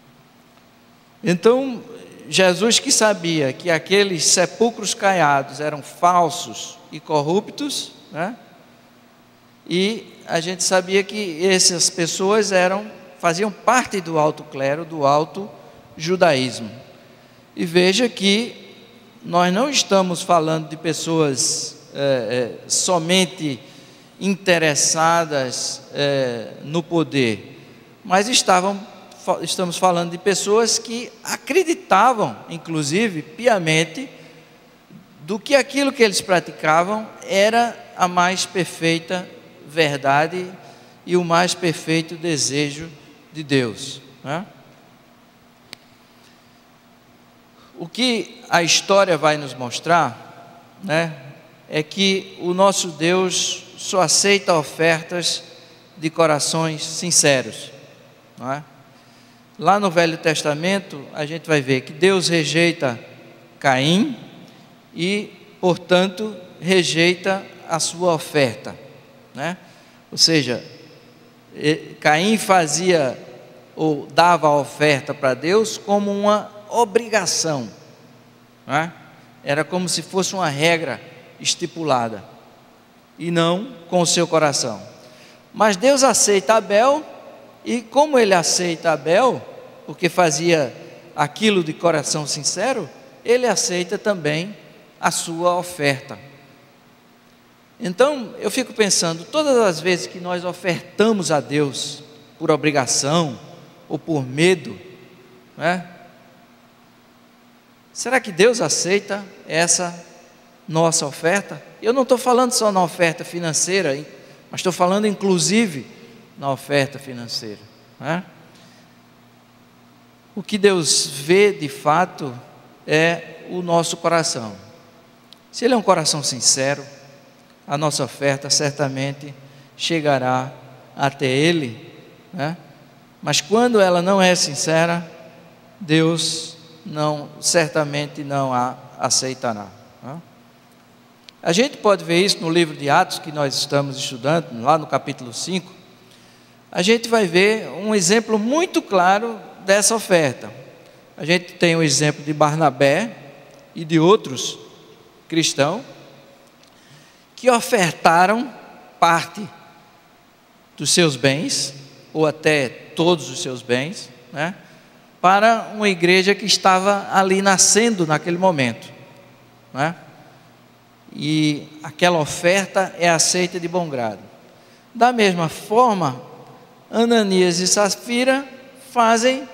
E: Então, Jesus, que sabia que aqueles sepulcros caiados eram falsos e corruptos, né? E a gente sabia que essas pessoas faziam parte do alto clero, do alto judaísmo. E veja que nós não estamos falando de pessoas somente interessadas no poder, mas estamos falando de pessoas que acreditavam, inclusive, piamente, do que aquilo que eles praticavam era a mais perfeita verdade e o mais perfeito desejo de Deus, né? O que a história vai nos mostrar, né, é que o nosso Deus só aceita ofertas de corações sinceros, não é? Lá no Velho Testamento a gente vai ver que Deus rejeita Caim e, portanto, rejeita a sua oferta, né? Ou seja, Caim fazia ou dava a oferta para Deus como uma obrigação, né? Era como se fosse uma regra estipulada e não com o seu coração. Mas Deus aceita Abel, e como ele aceita Abel, porque fazia aquilo de coração sincero, ele aceita também a sua oferta. Então eu fico pensando, todas as vezes que nós ofertamos a Deus por obrigação ou por medo, né, será que Deus aceita essa nossa oferta? Eu não estou falando só na oferta financeira, mas estou falando inclusive na oferta financeira, né? O que Deus vê de fato é o nosso coração. Se ele é um coração sincero, a nossa oferta certamente chegará até Ele, né? Mas quando ela não é sincera, Deus certamente não a aceitará, né? A gente pode ver isso no livro de Atos que nós estamos estudando, lá no capítulo 5, a gente vai ver um exemplo muito claro dessa oferta. A gente tem o exemplo de Barnabé e de outros cristãos que ofertaram parte dos seus bens, ou até todos os seus bens, né, para uma igreja que estava ali nascendo naquele momento, né? E aquela oferta é aceita de bom grado. Da mesma forma, Ananias e Safira fazem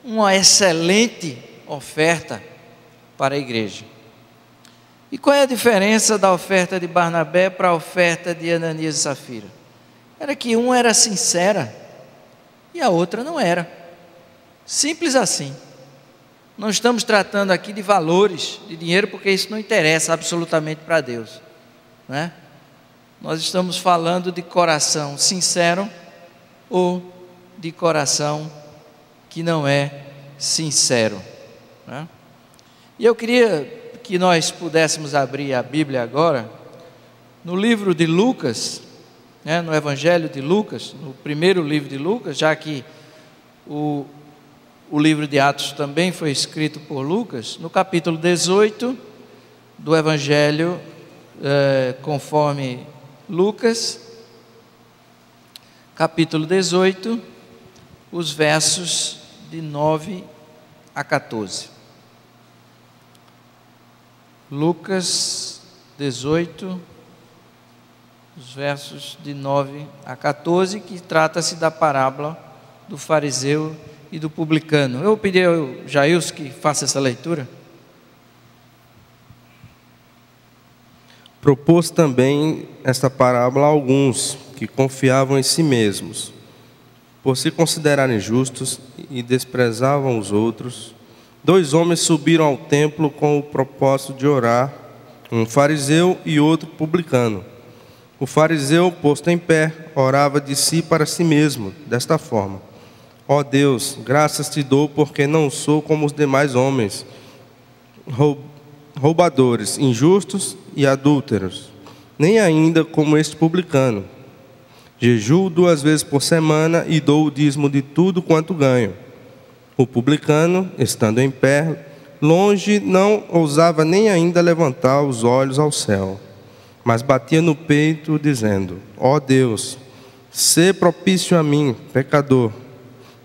E: uma excelente oferta para a igreja. E qual é a diferença da oferta de Barnabé para a oferta de Ananias e Safira? Era que uma era sincera e a outra não era. Simples assim. Não estamos tratando aqui de valores, de dinheiro, porque isso não interessa absolutamente para Deus, né? Nós estamos falando de coração sincero ou de coração que não é sincero, né? E eu queria que nós pudéssemos abrir a Bíblia agora, no livro de Lucas, né, no Evangelho de Lucas, no primeiro livro de Lucas, já que o livro de Atos também foi escrito por Lucas, no capítulo 18 do Evangelho conforme Lucas, capítulo 18, os versos de 9 a 14. Lucas 18, os versos de 9 a 14, que trata-se da parábola do fariseu e do publicano. Eu vou pedir ao Jailson que faça essa leitura.
B: Propôs também esta parábola a alguns que confiavam em si mesmos, por se considerarem justos e desprezavam os outros. 2 homens subiram ao templo com o propósito de orar, um fariseu e outro publicano. O fariseu, posto em pé, orava de si para si mesmo, desta forma: ó Deus, graças te dou, porque não sou como os demais homens, roubadores, injustos e adúlteros, nem ainda como este publicano. Jejuo 2 vezes por semana e dou o dízimo de tudo quanto ganho. O publicano, estando em pé, longe, não ousava nem ainda levantar os olhos ao céu, mas batia no peito, dizendo: ó Deus, sê propício a mim, pecador.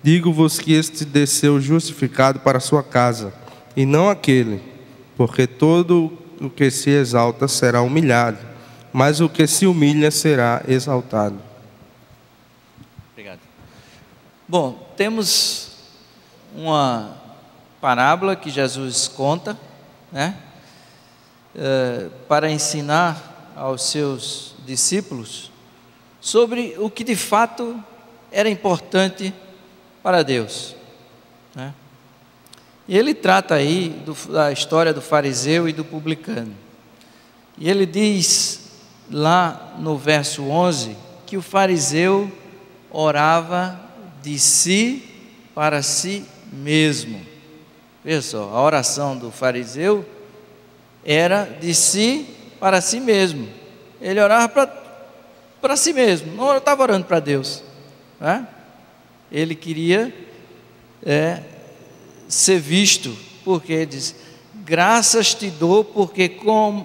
B: Digo-vos que este desceu justificado para a sua casa, e não aquele, porque todo o que se exalta será humilhado, mas o que se humilha será exaltado.
E: Obrigado. Bom, temos uma parábola que Jesus conta, né, para ensinar aos seus discípulos sobre o que de fato era importante para Deus, né? E ele trata aí da história do fariseu e do publicano. E ele diz lá no verso 11 que o fariseu orava de si para si mesmo. Veja só, a oração do fariseu era de si para si mesmo. Ele orava para si mesmo, não estava orando para Deus, né? Ele queria ser visto, porque ele diz: graças te dou, porque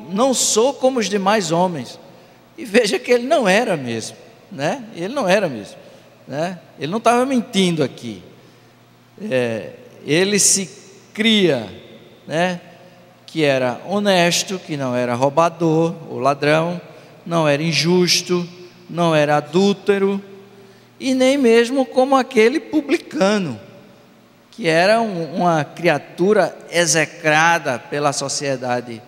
E: não sou como os demais homens. E veja que ele não era mesmo, né? Ele não era mesmo, né? Ele não estava mentindo aqui. Ele se cria, né, que era honesto, que não era roubador ou ladrão, não era injusto, não era adúltero, e nem mesmo como aquele publicano, que era uma criatura execrada pela sociedade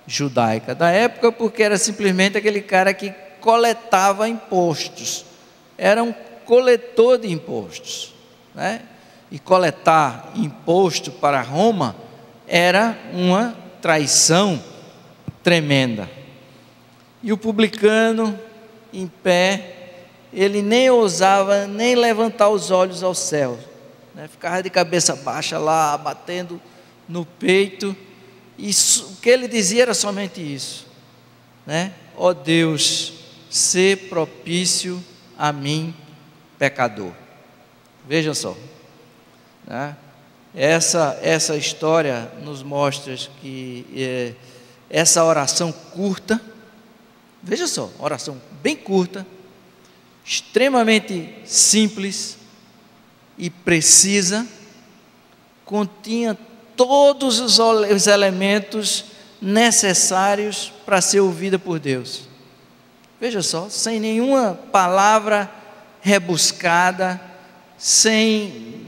E: judaica da época, porque era simplesmente aquele cara que coletava impostos, era um coletor de impostos, né? E coletar imposto para Roma era uma traição tremenda. E o publicano, em pé, ele nem ousava nem levantar os olhos ao céu, né? Ficava de cabeça baixa lá, batendo no peito. O que ele dizia era somente isso, né? Ó Deus, sê propício a mim, pecador. Vejam só, né? Essa história nos mostra que essa oração curta, veja só, oração bem curta, extremamente simples e precisa, continha todos os elementos necessários para ser ouvida por Deus. Veja só, sem nenhuma palavra rebuscada, sem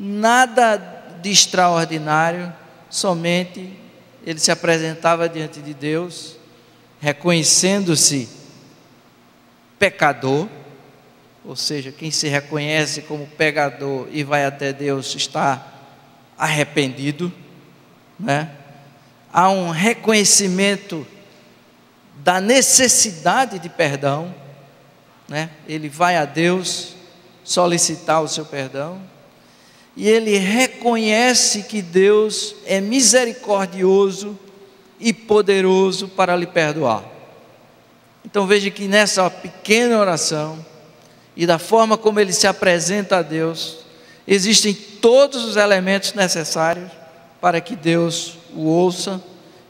E: nada de extraordinário, somente ele se apresentava diante de Deus, reconhecendo-se pecador, ou seja, quem se reconhece como pecador e vai até Deus está arrependido, né? Há um reconhecimento da necessidade de perdão, né? Ele vai a Deus solicitar o seu perdão, e ele reconhece que Deus é misericordioso e poderoso para lhe perdoar. Então veja que nessa pequena oração, e da forma como ele se apresenta a Deus, existem todos os elementos necessários para que Deus o ouça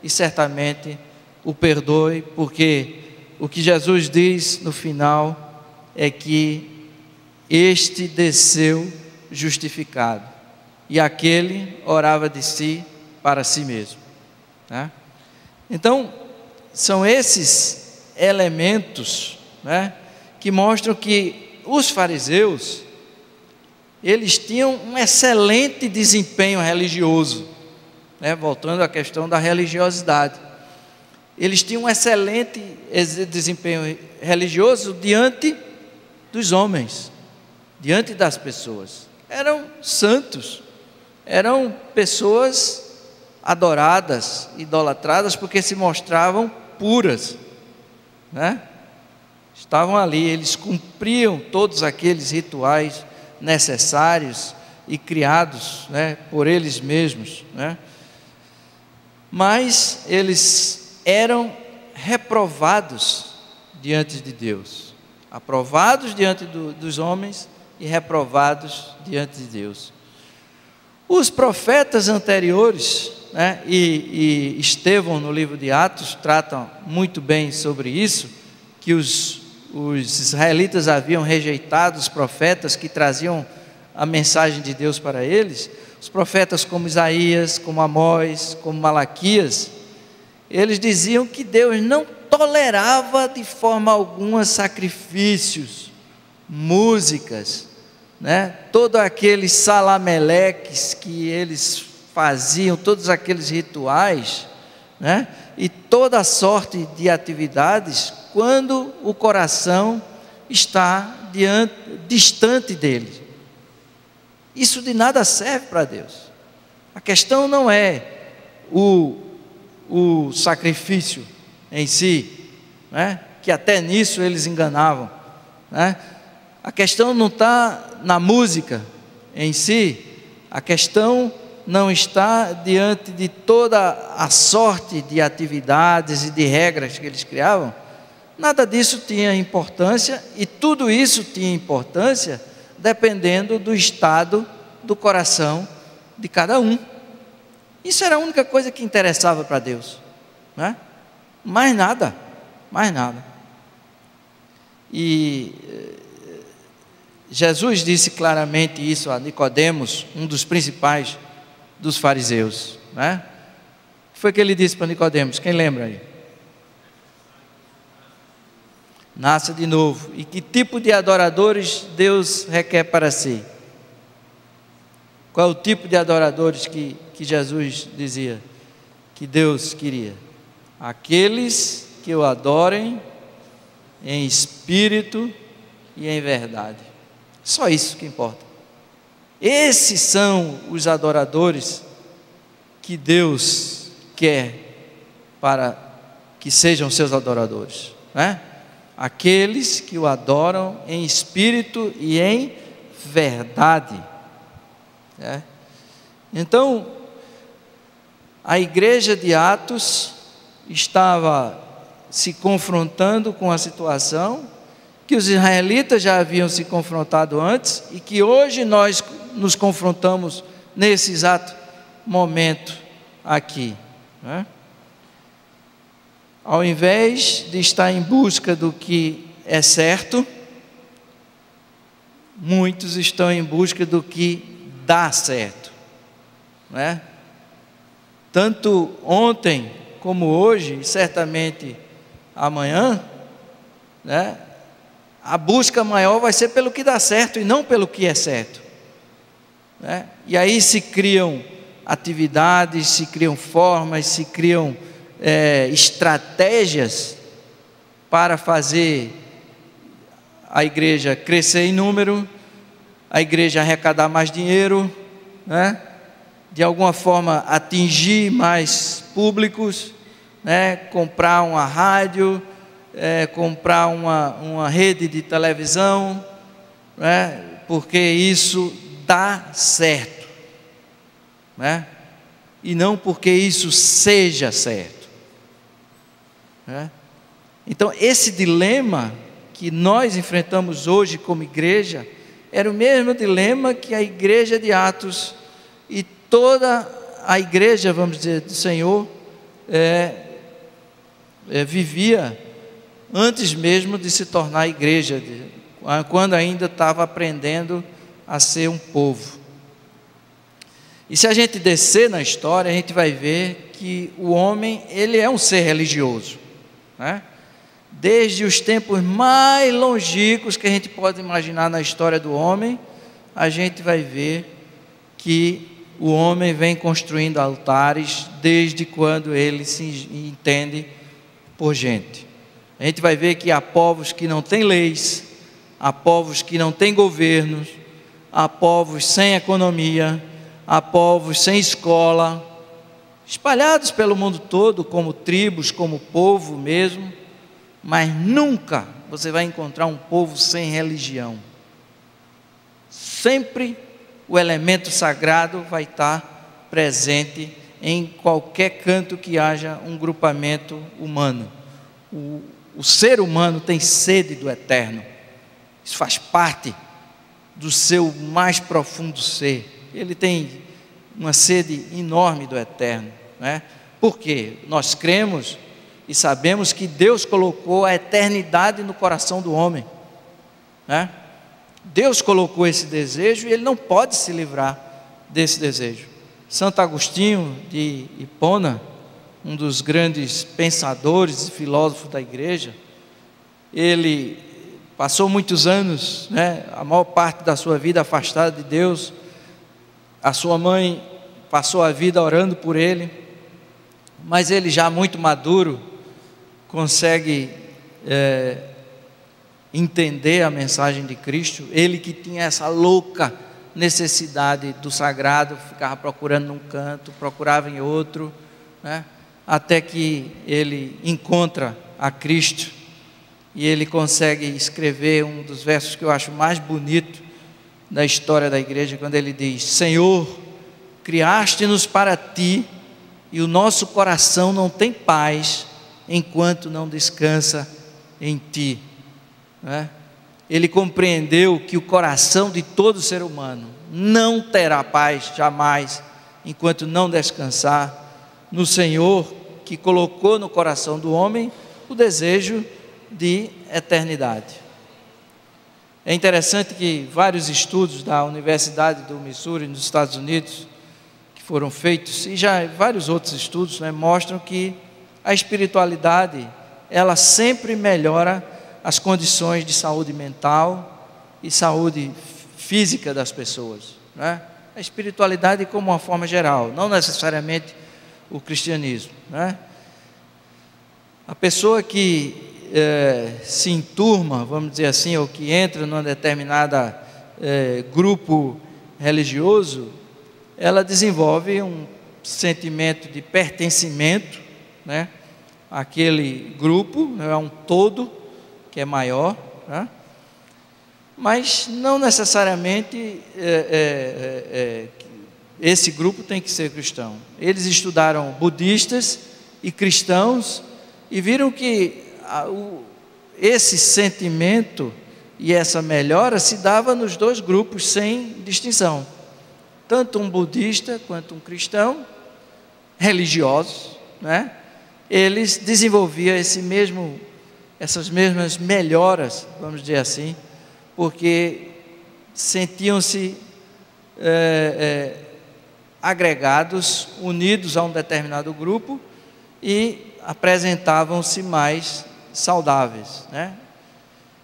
E: e certamente o perdoe, porque o que Jesus diz no final é que este desceu justificado, e aquele orava de si para si mesmo, né? Então, são esses elementos, né, que mostram que os fariseus, eles tinham um excelente desempenho religioso, né, voltando à questão da religiosidade. eles tinham um excelente desempenho religioso diante dos homens, diante das pessoas. Eram santos, eram pessoas adoradas, idolatradas, porque se mostravam puras, né? Estavam ali, eles cumpriam todos aqueles rituais necessários e criados, né, por eles mesmos, né? Mas eles eram reprovados diante de Deus, aprovados diante dos homens e reprovados diante de Deus. Os profetas anteriores, né, e Estevão no livro de Atos tratam muito bem sobre isso, que os israelitas haviam rejeitado os profetas que traziam a mensagem de Deus para eles. Os profetas como Isaías, como Amós, como Malaquias, eles diziam que Deus não tolerava de forma alguma sacrifícios, músicas, né? Todos aqueles salameleques que eles faziam, todos aqueles rituais, né? E toda sorte de atividades, quando o coração está distante dele. Isso de nada serve para Deus. A questão não é o sacrifício em si, né? Que até nisso eles enganavam, né? A questão não está na música em si, a questão não está diante de toda a sorte de atividades e de regras que eles criavam. Nada disso tinha importância, e tudo isso tinha importância dependendo do estado do coração de cada um. Isso era a única coisa que interessava para Deus, né? Mais nada, mais nada. E Jesus disse claramente isso a Nicodemos, um dos principais dos fariseus, né? O que foi que ele disse para Nicodemos? Quem lembra aí? Nasça de novo. E que tipo de adoradores Deus requer para si? Qual é o tipo de adoradores que Jesus dizia que Deus queria? Aqueles que o adorem em espírito e em verdade. Só isso que importa. Esses são os adoradores que Deus quer para que sejam seus adoradores, né? Aqueles que o adoram em espírito e em verdade, né? Então, a igreja de Atos estava se confrontando com a situação que os israelitas já haviam se confrontado antes e que hoje nós nos confrontamos nesse exato momento aqui, né? Ao invés de estar em busca do que é certo, muitos estão em busca do que dá certo, né? Tanto ontem como hoje, e certamente amanhã, né? A busca maior vai ser pelo que dá certo e não pelo que é certo, né? E aí se criam atividades, se criam formas, se criam estratégias para fazer a igreja crescer em número, a igreja arrecadar mais dinheiro, né? De alguma forma atingir mais públicos, né? Comprar uma rádio, comprar uma rede de televisão, né? Porque isso dá certo, né? E não porque isso seja certo, né? Então esse dilema que nós enfrentamos hoje como igreja era o mesmo dilema que a igreja de Atos e toda a igreja, vamos dizer, do Senhor vivia antes mesmo de se tornar igreja, quando ainda estava aprendendo a ser um povo. E se a gente descer na história, a gente vai ver que o homem, ele é um ser religioso, né? Desde os tempos mais longínquos que a gente pode imaginar na história do homem, a gente vai ver que o homem vem construindo altares desde quando ele se entende por gente. A gente vai ver que há povos que não têm leis, há povos que não têm governos, há povos sem economia, há povos sem escola, espalhados pelo mundo todo, como tribos, como povo mesmo, mas nunca você vai encontrar um povo sem religião. Sempre o elemento sagrado vai estar presente em qualquer canto que haja um grupamento humano. O ser humano tem sede do eterno. Isso faz parte do seu mais profundo ser. Ele tem uma sede enorme do eterno, né? Porque nós cremos e sabemos que Deus colocou a eternidade no coração do homem, né? Deus colocou esse desejo e ele não pode se livrar desse desejo. Santo Agostinho de Hipona, um dos grandes pensadores e filósofos da igreja, ele passou muitos anos, né, a maior parte da sua vida afastado de Deus. A sua mãe passou a vida orando por ele, mas ele já muito maduro consegue entender a mensagem de Cristo. Ele que tinha essa louca necessidade do sagrado, ficava procurando num canto, procurava em outro, né? Até que ele encontra a Cristo e ele consegue escrever um dos versos que eu acho mais bonito da história da igreja, quando ele diz: Senhor, criaste-nos para ti e o nosso coração não tem paz enquanto não descansa em ti, né? Ele compreendeu que o coração de todo ser humano não terá paz jamais enquanto não descansar no Senhor, que colocou no coração do homem o desejo de eternidade. É interessante que vários estudos da Universidade do Missouri, nos Estados Unidos, que foram feitos, e já vários outros estudos, né, mostram que a espiritualidade, ela sempre melhora as condições de saúde mental e saúde física das pessoas, né? A espiritualidade como uma forma geral, não necessariamente o cristianismo, né? A pessoa que se enturma, vamos dizer assim, ou que entra numa determinada grupo religioso, ela desenvolve um sentimento de pertencimento, né? Aquele grupo é um todo que é maior, né? Mas não necessariamente esse grupo tem que ser cristão. Eles estudaram budistas e cristãos e viram que esse sentimento e essa melhora se dava nos dois grupos sem distinção. Tanto um budista quanto um cristão, religiosos, né? Eles desenvolviam essas mesmas melhoras, vamos dizer assim, porque sentiam-se agregados, unidos a um determinado grupo e apresentavam-se mais saudáveis, né?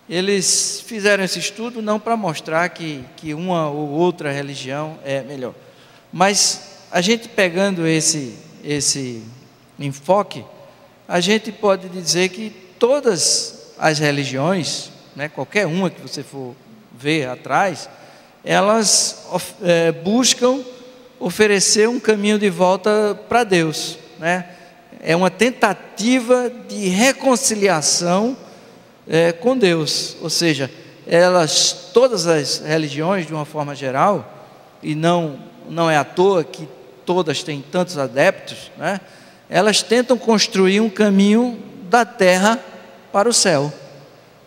E: Eles fizeram esse estudo não para mostrar que uma ou outra religião é melhor, mas a gente pegando esse enfoque, a gente pode dizer que todas as religiões, né, qualquer uma que você for ver atrás, elas buscam oferecer um caminho de volta para Deus, né? É uma tentativa de reconciliação com Deus, ou seja, todas as religiões, de uma forma geral, e não é à toa que todas têm tantos adeptos, né? Elas tentam construir um caminho da terra para o céu,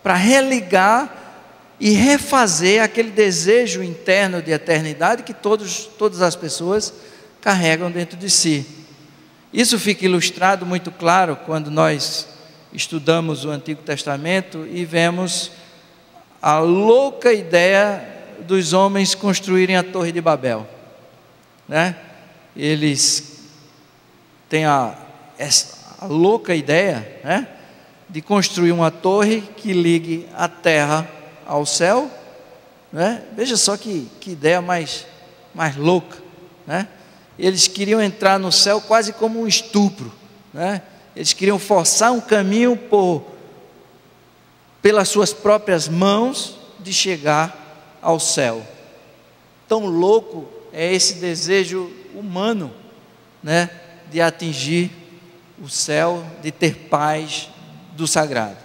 E: para religar e refazer aquele desejo interno de eternidade que todas as pessoas carregam dentro de si. Isso fica ilustrado muito claro quando nós estudamos o Antigo Testamento e vemos a louca ideia dos homens construírem a Torre de Babel, né? Eles têm a louca ideia, né, de construir uma torre que ligue a terra ao céu, né? Veja só que ideia mais louca, né? Eles queriam entrar no céu quase como um estupro, né? Eles queriam forçar um caminho pelas suas próprias mãos de chegar ao céu. Tão louco é esse desejo humano, né, de atingir o céu, de ter paz do sagrado,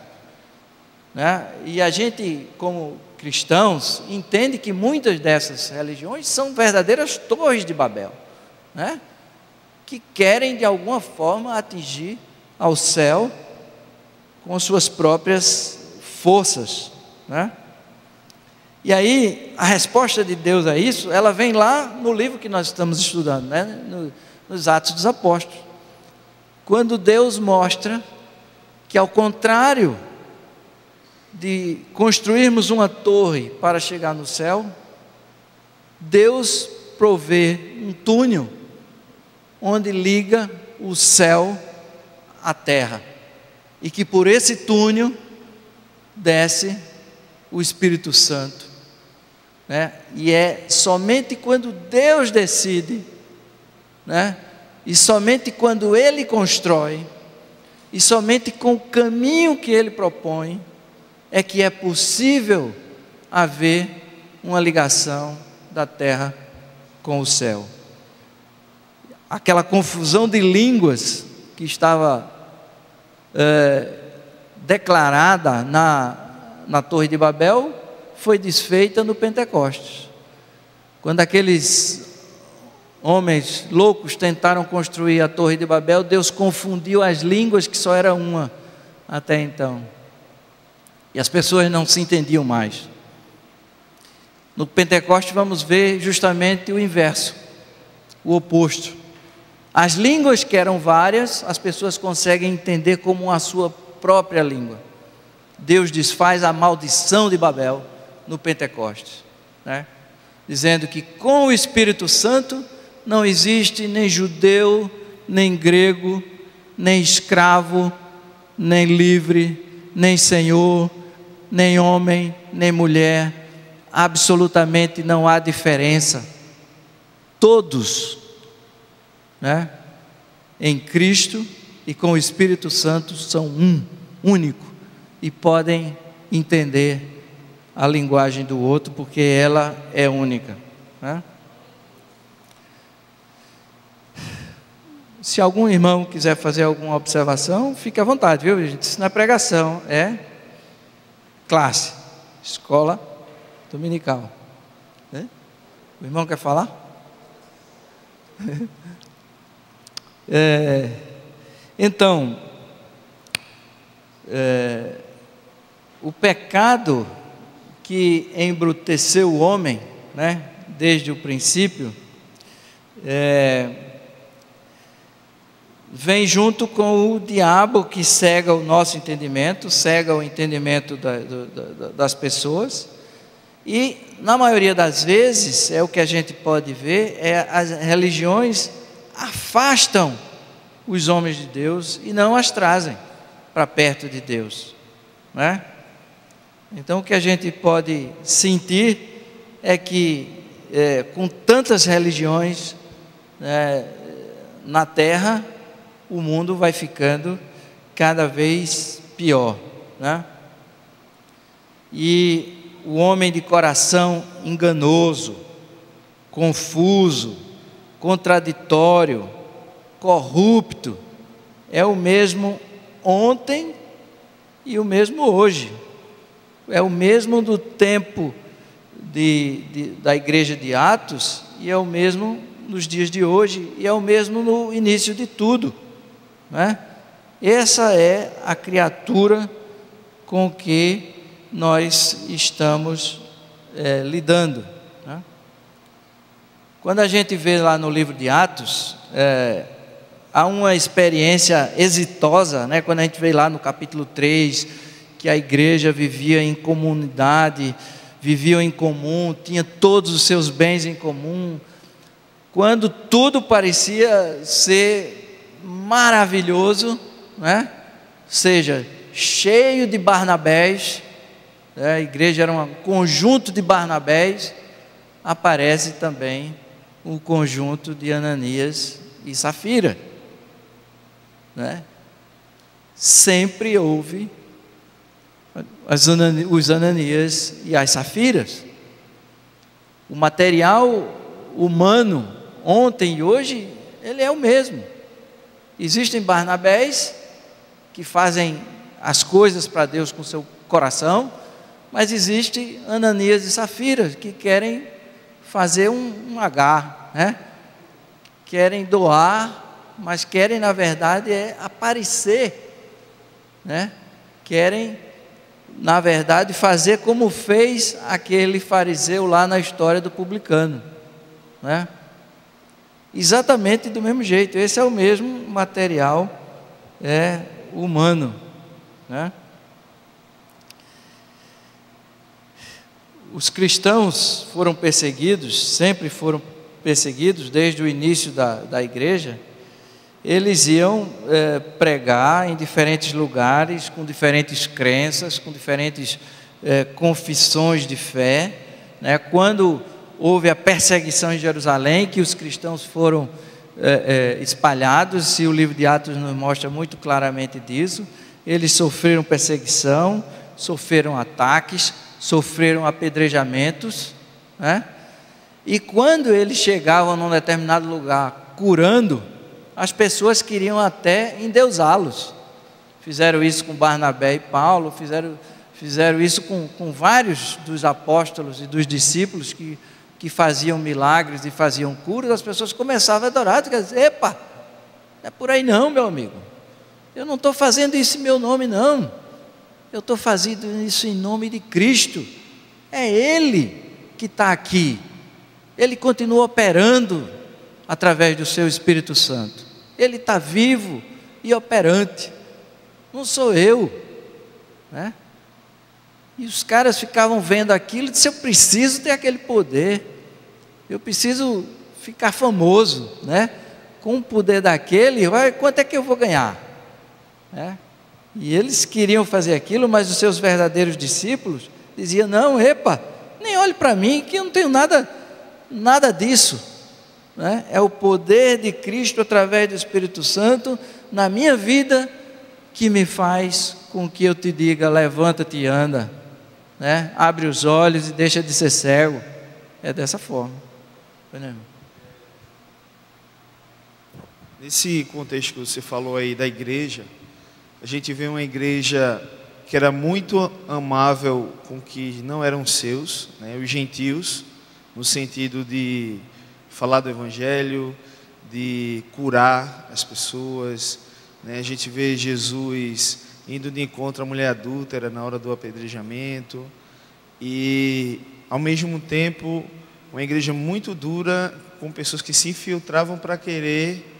E: né? E a gente, como cristãos, entende que muitas dessas religiões são verdadeiras torres de Babel, né, que querem de alguma forma atingir ao céu com suas próprias forças, né? E aí, a resposta de Deus a isso, ela vem lá no livro que nós estamos estudando, né? Nos Atos dos Apóstolos, quando Deus mostra que, ao contrário de construirmos uma torre para chegar no céu, Deus provê um túnel onde liga o céu à terra, e que por esse túnel desce o Espírito Santo, né? E é somente quando Deus decide, né? E somente quando Ele constrói, e somente com o caminho que Ele propõe, é que é possível haver uma ligação da terra com o céu. Aquela confusão de línguas que estava declarada na Torre de Babel foi desfeita no Pentecostes, quando aqueles homens loucos tentaram construir a Torre de Babel. Deus confundiu as línguas, que só era uma até então, e as pessoas não se entendiam mais. No Pentecostes vamos ver justamente o inverso, o oposto. As línguas que eram várias, as pessoas conseguem entender como a sua própria língua. Deus desfaz a maldição de Babel no Pentecostes, né? Dizendo que com o Espírito Santo não existe nem judeu, nem grego, nem escravo, nem livre, nem senhor, nem homem, nem mulher. Absolutamente não há diferença. Todos, né, em Cristo e com o Espírito Santo são único, e podem entender a linguagem do outro, porque ela é única, né? Se algum irmão quiser fazer alguma observação, fique à vontade, viu, gente? Isso não é pregação, é classe, escola dominical, né? O irmão quer falar? Então, o pecado que embruteceu o homem, né, desde o princípio, vem junto com o diabo, que cega o nosso entendimento, cega o entendimento das pessoas, e na maioria das vezes, é o que a gente pode ver, as religiões afastam os homens de Deus e não as trazem para perto de Deus, né? Então, o que a gente pode sentir é que, com tantas religiões na terra, o mundo vai ficando cada vez pior, né? E o homem de coração enganoso, confuso, contraditório, corrupto, é o mesmo ontem e o mesmo hoje. É o mesmo do tempo da igreja de Atos, e é o mesmo nos dias de hoje, e é o mesmo no início de tudo, né? Essa é a criatura com que nós estamos lidando, né? Quando a gente vê lá no livro de Atos, há uma experiência exitosa, né? Quando a gente vê lá no capítulo 3, que a igreja vivia em comunidade, vivia em comum, tinha todos os seus bens em comum, quando tudo parecia ser maravilhoso, né? Seja, cheio de Barnabés, a igreja era um conjunto de Barnabés, aparece também o conjunto de Ananias e Safira, né? sempre houve os Ananias e as Safiras. O material humano, ontem e hoje, ele é o mesmo. Existem Barnabés que fazem as coisas para Deus com seu coração, mas existe Ananias e Safira que querem fazer um H, né? Querem doar, mas querem na verdade aparecer, né? Querem na verdade fazer como fez aquele fariseu lá na história do publicano, né? Exatamente do mesmo jeito. Esse é o mesmo material humano, né? Os cristãos foram perseguidos, sempre foram perseguidos desde o início da igreja. Eles iam pregar em diferentes lugares, com diferentes crenças, com diferentes confissões de fé, né? Quando houve a perseguição em Jerusalém, que os cristãos foram espalhados, e o livro de Atos nos mostra muito claramente disso. Eles sofreram perseguição, sofreram ataques, sofreram apedrejamentos, né? E quando eles chegavam num determinado lugar curando, as pessoas queriam até endeusá-los. Fizeram isso com Barnabé e Paulo, fizeram isso com vários dos apóstolos e dos discípulos que faziam milagres e faziam curas. As pessoas começavam a adorar, quer dizer, epa, não é por aí não, meu amigo, eu não estou fazendo isso em meu nome não, eu estou fazendo isso em nome de Cristo, é Ele que está aqui, Ele continua operando através do seu Espírito Santo, Ele está vivo e operante, não sou eu, né? E os caras ficavam vendo aquilo e disseram, eu preciso ter aquele poder, eu preciso ficar famoso, né? Com o poder daquele, quanto é que eu vou ganhar? Né? E eles queriam fazer aquilo, mas os seus verdadeiros discípulos diziam, não, epa, nem olhe para mim, que eu não tenho nada disso, né? É o poder de Cristo através do Espírito Santo na minha vida que me faz com que eu te diga, levanta-te e anda, né? Abre os olhos e deixa de ser cego. É dessa forma.
F: Nesse contexto que você falou aí da igreja, a gente vê uma igreja que era muito amável com que não eram seus, né? Os gentios, no sentido de falar do evangelho, de curar as pessoas, né? A gente vê Jesus indo de encontro à mulher adúltera na hora do apedrejamento, e ao mesmo tempo uma igreja muito dura, com pessoas que se infiltravam para querer,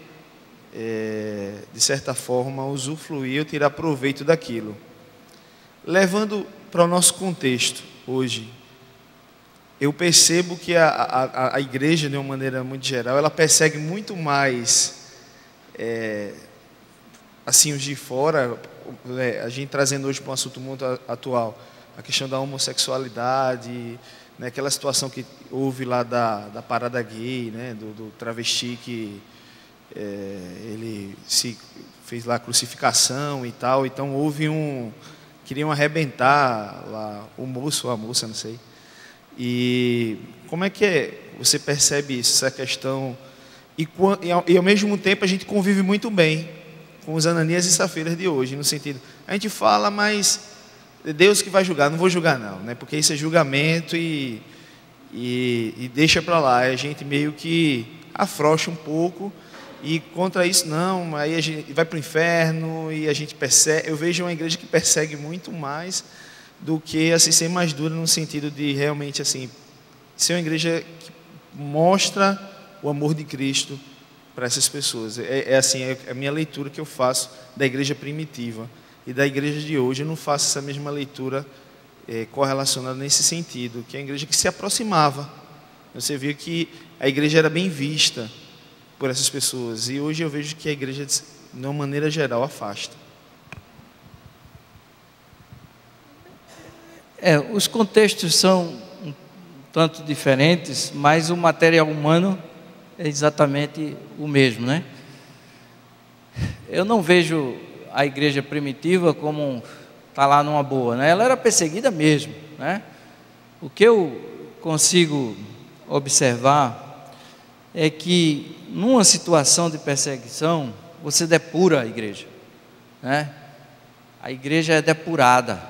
F: de certa forma, usufruir ou tirar proveito daquilo. Levando para o nosso contexto hoje, eu percebo que a igreja, de uma maneira muito geral, ela persegue muito mais assim os de fora, a gente trazendo hoje para um assunto muito atual, a questão da homossexualidade, né, aquela situação que houve lá da parada gay, né, do travesti que ele se fez lá a crucificação e tal, então houve queriam arrebentar lá o moço ou a moça, não sei. E como é que você percebe isso, essa questão? E ao mesmo tempo a gente convive muito bem com os Ananias e Safiras de hoje, no sentido, a gente fala, mas Deus que vai julgar, não vou julgar não, né? Porque isso é julgamento e deixa para lá, a gente meio que afrouxa um pouco, e contra isso não, aí a gente vai para o inferno, e a gente persegue. Eu vejo uma igreja que persegue muito mais do que assim, ser mais dura, no sentido de realmente assim, ser uma igreja que mostra o amor de Cristo para essas pessoas. Assim, é a minha leitura que eu faço da igreja primitiva. E da igreja de hoje eu não faço essa mesma leitura correlacionada nesse sentido, que é a igreja que se aproximava. Você via que a igreja era bem vista por essas pessoas, e hoje eu vejo que a igreja, de uma maneira geral, afasta.
E: Os contextos são um tanto diferentes, mas o material humano é exatamente o mesmo, né? Eu não vejo a igreja primitiva como está lá numa boa, né? Ela era perseguida mesmo, né? O que eu consigo observar é que numa situação de perseguição você depura a igreja, né? A igreja é depurada.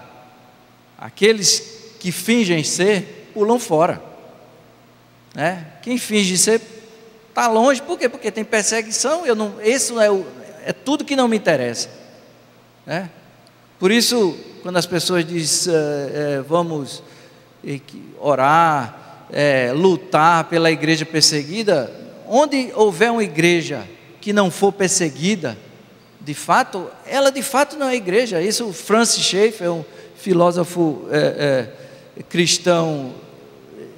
E: Aqueles que fingem ser pulam fora, né? Quem finge ser está longe. Por quê? Porque tem perseguição. Isso é tudo que não me interessa, né? Por isso, quando as pessoas dizem vamos orar, lutar pela igreja perseguida, onde houver uma igreja que não for perseguida, de fato, ela de fato não é igreja. Isso Francis Schaeffer, um filósofo cristão,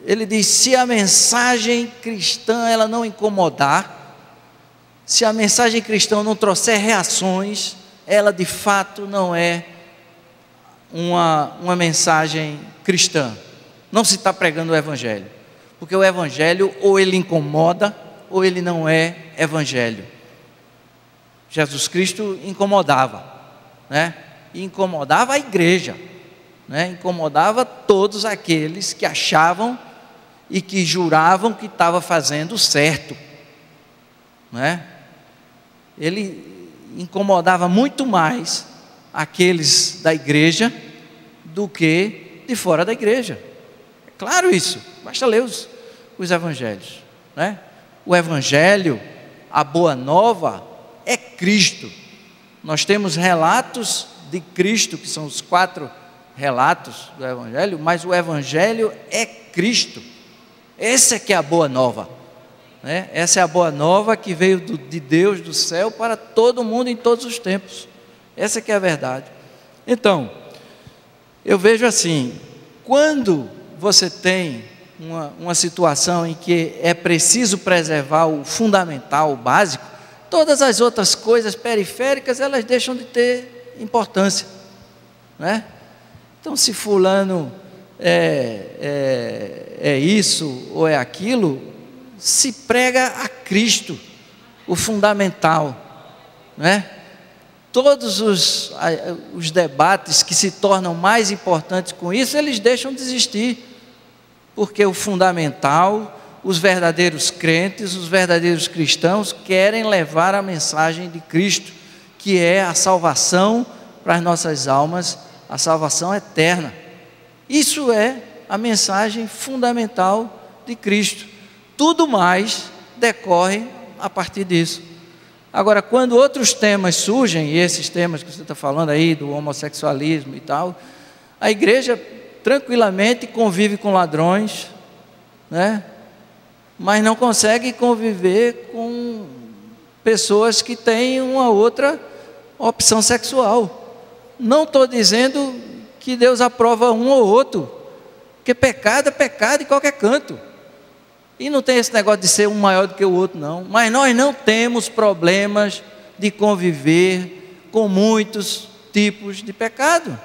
E: ele diz: se a mensagem cristã ela não incomodar, se a mensagem cristã não trouxer reações, ela de fato não é uma mensagem cristã. Não se está pregando o evangelho, porque o evangelho ou ele incomoda ou ele não é evangelho. Jesus Cristo incomodava, né? E incomodava a igreja, né? Incomodava todos aqueles que achavam e que juravam que estava fazendo certo, né? Ele incomodava muito mais aqueles da igreja do que de fora da igreja. É claro isso, basta ler os evangelhos, né? O evangelho, a boa nova, é Cristo. Nós temos relatos de Cristo, que são os 4 relatos do evangelho, mas o evangelho é Cristo. Essa é que é a boa nova, né? Essa é a boa nova que veio de Deus do céu para todo mundo em todos os tempos. Essa que é a verdade. Então, eu vejo assim, quando você tem uma situação em que é preciso preservar o fundamental, o básico, todas as outras coisas periféricas, elas deixam de ter importância, né? Então, se fulano é isso ou é aquilo, se prega a Cristo, o fundamental, né? Todos os debates que se tornam mais importantes com isso, eles deixam de existir, porque o fundamental, os verdadeiros crentes, os verdadeiros cristãos querem levar a mensagem de Cristo, que é a salvação para as nossas almas, a salvação eterna. Isso é a mensagem fundamental de Cristo. Tudo mais decorre a partir disso. Agora, quando outros temas surgem, e esses temas que você está falando aí, do homossexualismo e tal, a igreja tranquilamente convive com ladrões, né? Mas não consegue conviver com pessoas que têm uma outra opção sexual. Não estou dizendo que Deus aprova um ou outro, porque pecado é pecado em qualquer canto. E não tem esse negócio de ser um maior do que o outro, não. Mas nós não temos problemas de conviver com muitos tipos de pecado.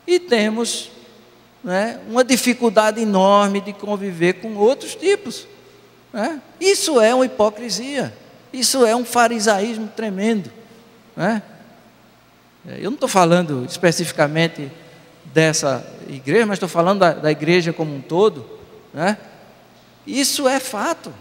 E: E temos, né, uma dificuldade enorme de conviver com outros tipos, né? Isso é uma hipocrisia. Isso é um farisaísmo tremendo, né? Eu não estou falando especificamente dessa igreja, mas estou falando da igreja como um todo, né? Isso é fato.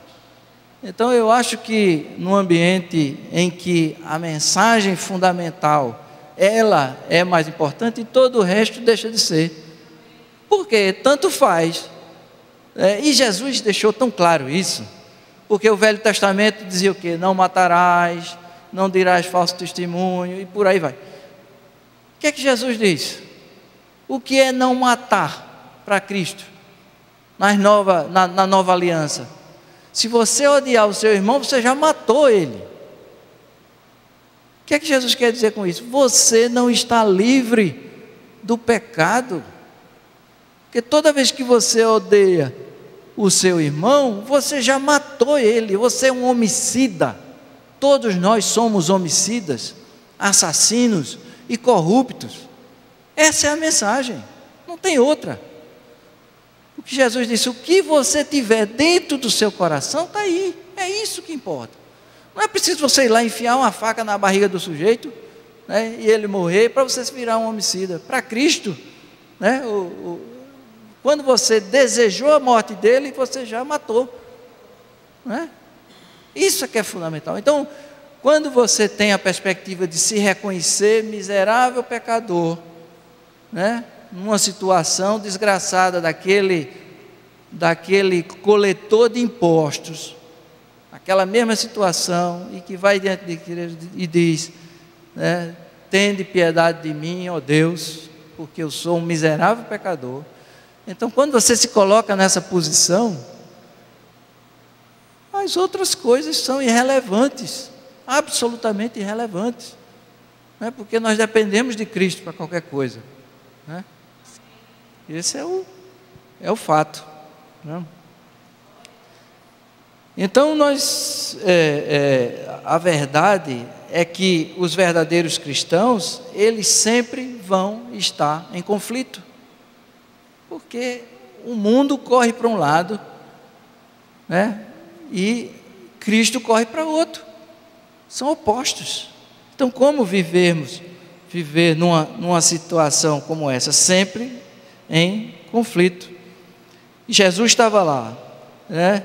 E: Então eu acho que num ambiente em que a mensagem fundamental ela é mais importante, e todo o resto deixa de ser. Porque tanto faz. E Jesus deixou tão claro isso, porque o Velho Testamento dizia o quê? Não matarás, não dirás falso testemunho, e por aí vai. O que é que Jesus diz? O que é não matar para Cristo? Na nova aliança, se você odiar o seu irmão, você já matou ele. O que é que Jesus quer dizer com isso? Você não está livre do pecado, porque toda vez que você odeia o seu irmão, você já matou ele, você é um homicida. Todos nós somos homicidas, assassinos e corruptos. Essa é a mensagem, não tem outra. O que Jesus disse, o que você tiver dentro do seu coração, está aí, é isso que importa. Não é preciso você ir lá enfiar uma faca na barriga do sujeito, né, e ele morrer, para você se virar um homicida. Para Cristo, né, quando você desejou a morte dele, você já matou, né? Isso é que é fundamental. Então, quando você tem a perspectiva de se reconhecer miserável pecador, né, numa situação desgraçada daquele coletor de impostos, aquela mesma situação, e que vai diante de Deus e diz, né, tende piedade de mim, ó Deus, porque eu sou um miserável pecador. Então, quando você se coloca nessa posição, as outras coisas são irrelevantes, absolutamente irrelevantes, né? Porque nós dependemos de Cristo para qualquer coisa, né? Esse é o fato, né? Então a verdade é que os verdadeiros cristãos, eles sempre vão estar em conflito, porque o mundo corre para um lado, né, e Cristo corre para outro, são opostos. Então, como viver numa situação como essa, sempre em conflito? E Jesus estava lá, né?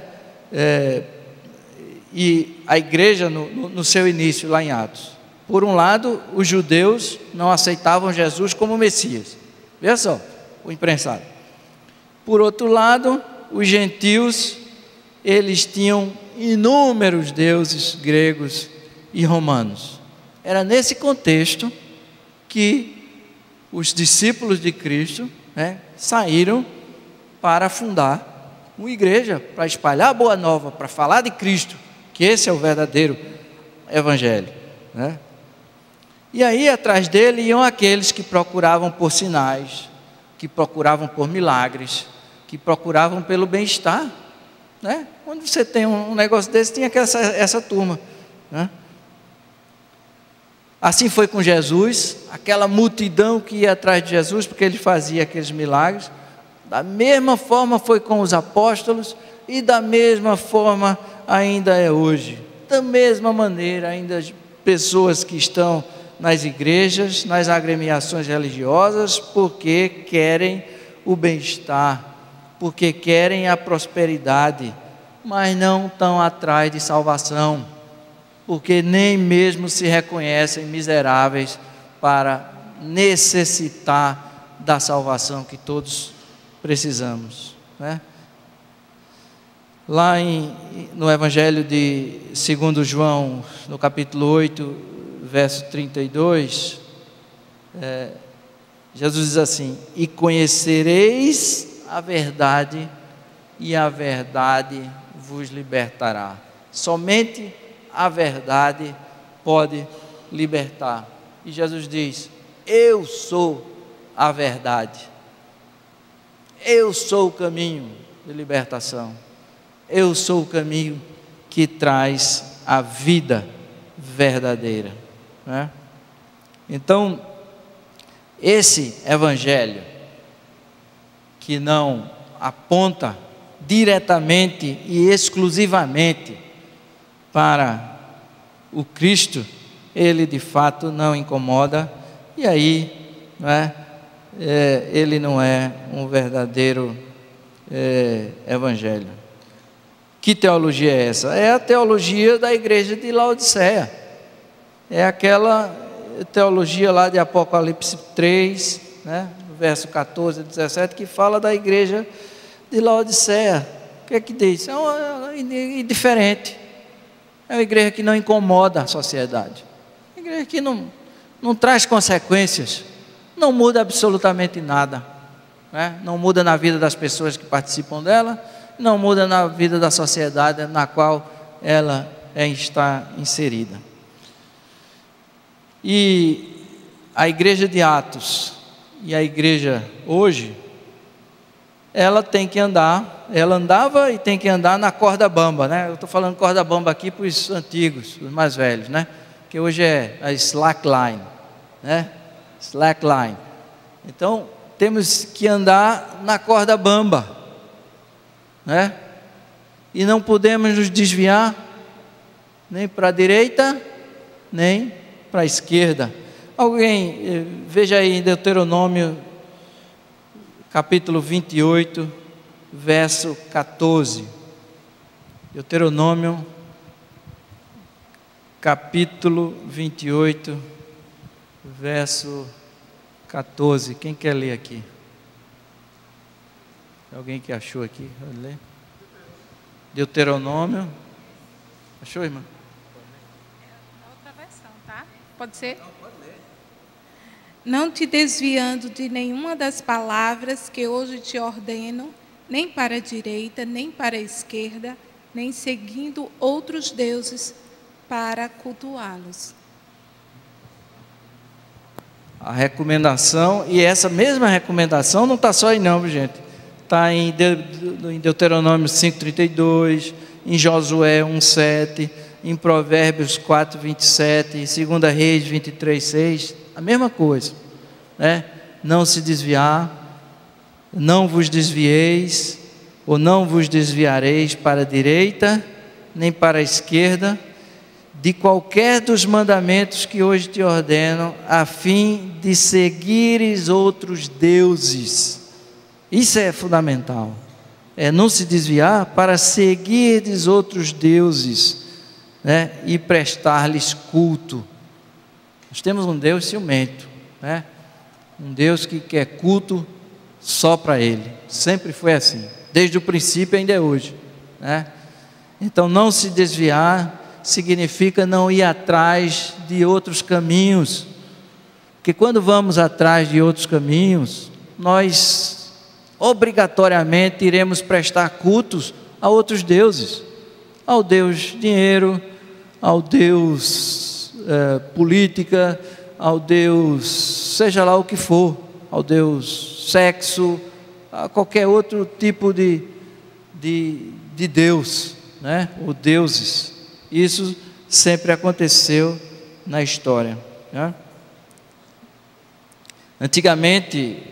E: E a igreja no seu início, lá em Atos, por um lado, os judeus não aceitavam Jesus como Messias, veja só, o imprensado. Por outro lado, os gentios, eles tinham inúmeros deuses gregos e romanos. Era nesse contexto que os discípulos de Cristo, né, saíram para fundar uma igreja, para espalhar a boa nova, para falar de Cristo, que esse é o verdadeiro evangelho, né? E aí atrás dele iam aqueles que procuravam por sinais, que procuravam por milagres, que procuravam pelo bem-estar, né? Quando você tem um negócio desse, tinha essa turma, né? Assim foi com Jesus, aquela multidão que ia atrás de Jesus, porque ele fazia aqueles milagres. Da mesma forma foi com os apóstolos, e da mesma forma ainda é hoje. Da mesma maneira, ainda as pessoas que estão nas igrejas, nas agremiações religiosas, porque querem o bem-estar, porque querem a prosperidade, mas não estão atrás de salvação, porque nem mesmo se reconhecem miseráveis para necessitar da salvação que todos precisamos, né? Lá no Evangelho de 2 João, no capítulo 8, verso 32, Jesus diz assim: e conhecereis a verdade, e a verdade vos libertará. Somente a verdade pode libertar. E Jesus diz: eu sou a verdade, eu sou o caminho de libertação, eu sou o caminho que traz a vida verdadeira, né? Então, esse evangelho que não aponta diretamente e exclusivamente para o Cristo, ele de fato não incomoda, e aí, né, ele não é um verdadeiro evangelho. Que teologia é essa? É a teologia da igreja de Laodiceia, é aquela teologia lá de Apocalipse 3, né, verso 14 e 17, que fala da igreja de Laodiceia. O que é que diz? É uma indiferente, é uma igreja que não incomoda a sociedade, uma igreja que não traz consequências, não muda absolutamente nada, né? Não muda na vida das pessoas que participam dela, não muda na vida da sociedade na qual ela está inserida. E a igreja de Atos e a igreja hoje, ela tem que andar, ela andava e tem que andar na corda bamba, né? Eu estou falando corda bamba aqui para os antigos, os mais velhos, né? Que hoje é a slackline, né? Slackline. Então, temos que andar na corda bamba, né? E não podemos nos desviar nem para a direita, nem para a esquerda. Alguém, veja aí em Deuteronômio, capítulo 28, verso 14. Deuteronômio, capítulo 28, verso 14. Quem quer ler aqui? Alguém que achou aqui? Pode ler? Deuteronômio. Achou, irmã?
G: Outra versão, tá? Pode ser? Não, pode ler. Não te desviando de nenhuma das palavras que hoje te ordeno, nem para a direita, nem para a esquerda, nem seguindo outros deuses para cultuá-los.
E: A recomendação, e essa mesma recomendação não está só aí não, gente. Está em Deuteronômio 5,32, em Josué 1,7, em Provérbios 4,27, em 2 Reis 23,6, a mesma coisa, né? Não se desviar, não vos desvieis, ou não vos desviareis para a direita, nem para a esquerda, de qualquer dos mandamentos que hoje te ordeno, a fim de seguires outros deuses. Isso é fundamental, é não se desviar para seguires outros deuses, né? E prestar-lhes culto. Nós temos um Deus ciumento, né? Um Deus que quer culto só para Ele, sempre foi assim, desde o princípio ainda é hoje, né? Então não se desviar significa não ir atrás de outros caminhos, porque quando vamos atrás de outros caminhos, nós obrigatoriamente iremos prestar cultos a outros deuses, ao Deus dinheiro, ao Deus política, ao Deus seja lá o que for, ao Deus sexo, a qualquer outro tipo de Deus, né? Ou deuses. Isso sempre aconteceu na história, né? Antigamente,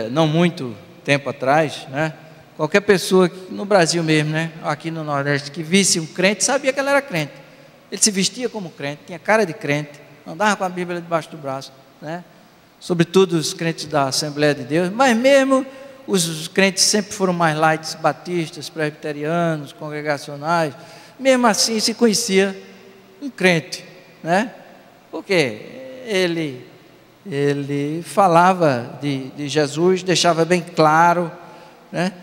E: não muito tempo atrás, né? Qualquer pessoa no Brasil mesmo, né? Aqui no Nordeste, que visse um crente, sabia que ele era crente. Ele se vestia como crente, tinha cara de crente, andava com a Bíblia debaixo do braço, né? Sobretudo os crentes da Assembleia de Deus, mas mesmo os crentes sempre foram mais light, batistas, presbiterianos, congregacionais. Mesmo assim se conhecia um crente, né? Porque ele falava de Jesus, deixava bem claro, né?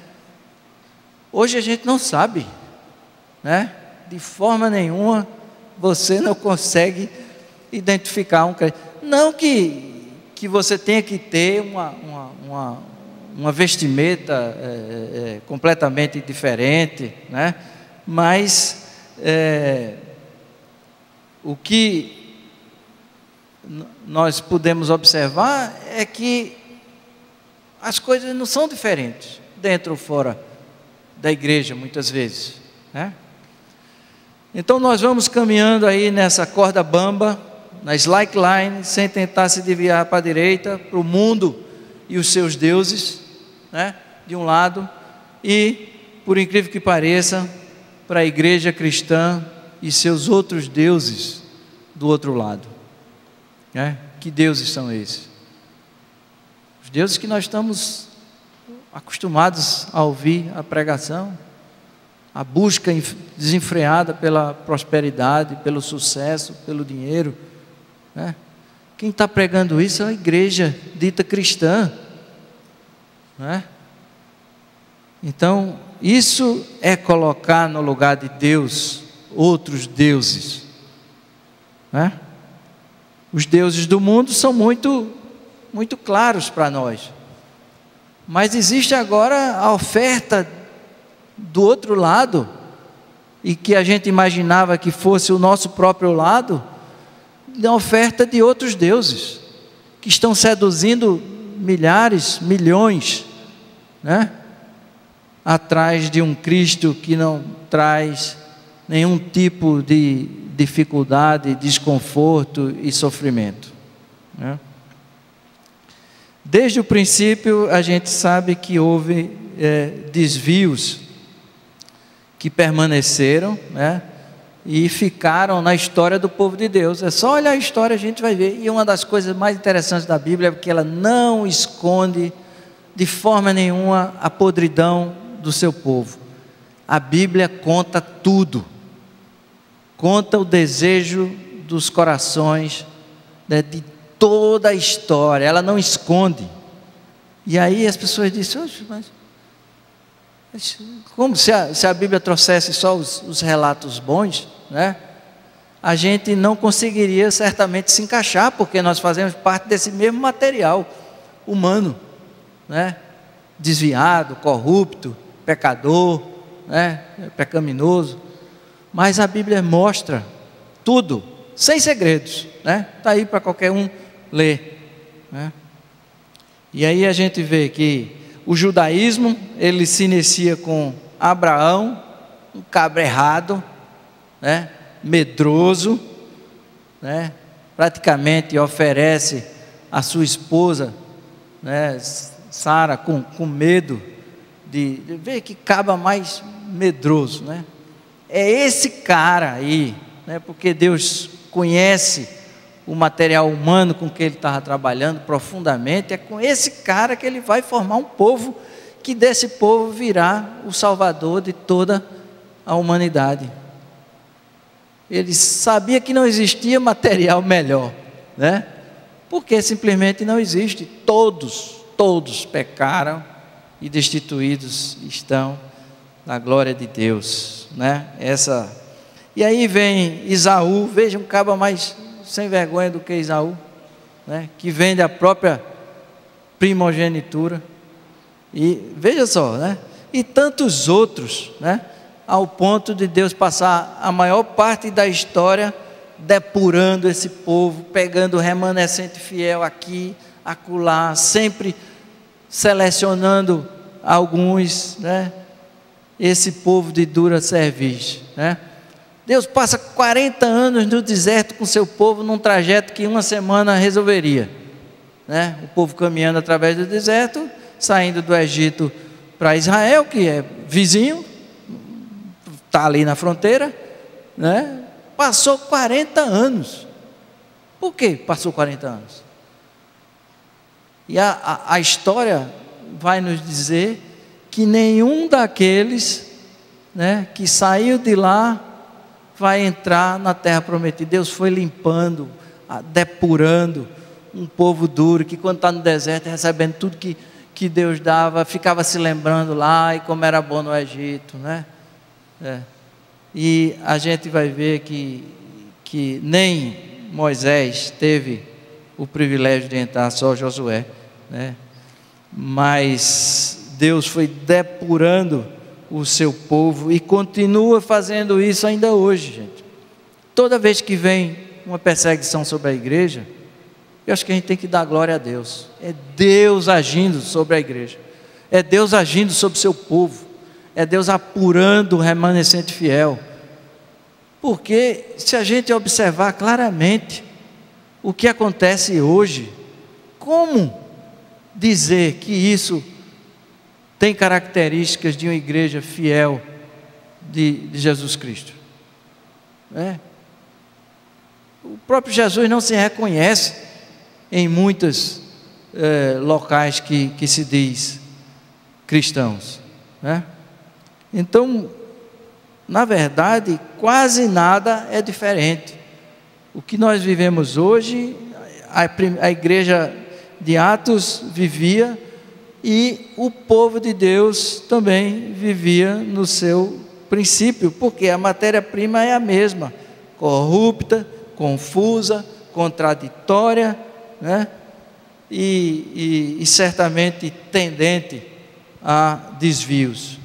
E: Hoje a gente não sabe, né? De forma nenhuma você não consegue identificar um crente. Não que você tenha que ter uma vestimenta completamente diferente, né? Mas o que nós podemos observar é que as coisas não são diferentes dentro ou fora da igreja, muitas vezes, né? Então nós vamos caminhando aí nessa corda bamba, na slackline, sem tentar se desviar para a direita, para o mundo e os seus deuses, né? De um lado, e, por incrível que pareça, para a igreja cristã e seus outros deuses do outro lado, né? Que deuses são esses? Os deuses que nós estamos acostumados a ouvir a pregação, a busca desenfreada pela prosperidade, pelo sucesso, pelo dinheiro, né? Quem está pregando isso é a igreja dita cristã, né? Então, isso é colocar no lugar de Deus outros deuses, né? Os deuses do mundo são muito claros para nós, mas existe agora a oferta do outro lado, e que a gente imaginava que fosse o nosso próprio lado, da oferta de outros deuses, que estão seduzindo milhares, milhões, né? Atrás de um Cristo que não traz nenhum tipo de dificuldade, desconforto e sofrimento, né? Desde o princípio a gente sabe que houve desvios que permaneceram, né? e ficaram na história do povo de Deus. É só olhar a história, a gente vai ver. E uma das coisas mais interessantes da Bíblia é que ela não esconde de forma nenhuma a podridão do seu povo. A Bíblia conta tudo, conta o desejo dos corações, né, de toda a história, ela não esconde. E aí as pessoas dizem, mas como se a Bíblia trouxesse só os relatos bons, né? A gente não conseguiria certamente se encaixar, porque nós fazemos parte desse mesmo material humano, né? Desviado, corrupto, pecador, né? Pecaminoso. Mas a Bíblia mostra tudo, sem segredos, né? Está aí para qualquer um ler, né? E aí a gente vê que o judaísmo, ele se inicia com Abraão, um cabra errado, né? Medroso, né? Praticamente oferece a sua esposa, né? Sara, com medo de ver que cabra mais medroso, né? É esse cara aí, né? Porque Deus conhece o material humano com que ele estava trabalhando profundamente. É com esse cara que ele vai formar um povo, que desse povo virá o salvador de toda a humanidade. Ele sabia que não existia material melhor, né? Porque simplesmente não existe. Todos pecaram e destituídos estão da glória de Deus, né? E aí vem Esaú, veja um cabra mais sem vergonha do que Esaú, né? Que vende a própria primogenitura, e veja só, né? E tantos outros, né? Ao ponto de Deus passar a maior parte da história depurando esse povo, pegando o remanescente fiel aqui, acolá, sempre selecionando alguns, né? Esse povo de dura cerviz, né? Deus passa 40 anos no deserto com seu povo, num trajeto que uma semana resolveria, né? O povo caminhando através do deserto, saindo do Egito para Israel, que é vizinho, está ali na fronteira, né? Passou 40 anos. Por que passou 40 anos? E a história vai nos dizer que nenhum daqueles, né, que saiu de lá vai entrar na terra prometida. Deus foi limpando, depurando um povo duro, que quando está no deserto, recebendo tudo que Deus dava, ficava se lembrando lá, e como era bom no Egito, né? E a gente vai ver que nem Moisés teve o privilégio de entrar, só Josué, né? Mas Deus foi depurando o seu povo e continua fazendo isso ainda hoje, gente. Toda vez que vem uma perseguição sobre a igreja, eu acho que a gente tem que dar glória a Deus. É Deus agindo sobre a igreja, é Deus agindo sobre o seu povo, é Deus apurando o remanescente fiel. Porque se a gente observar claramente o que acontece hoje, como dizer que isso tem características de uma igreja fiel de Jesus Cristo? O próprio Jesus não se reconhece em muitos locais que se diz cristãos, né? Então, na verdade, quase nada é diferente. O que nós vivemos hoje, a igreja de Atos vivia, e o povo de Deus também vivia no seu princípio, porque a matéria-prima é a mesma, corrupta, confusa, contraditória, né? E certamente tendente a desvios.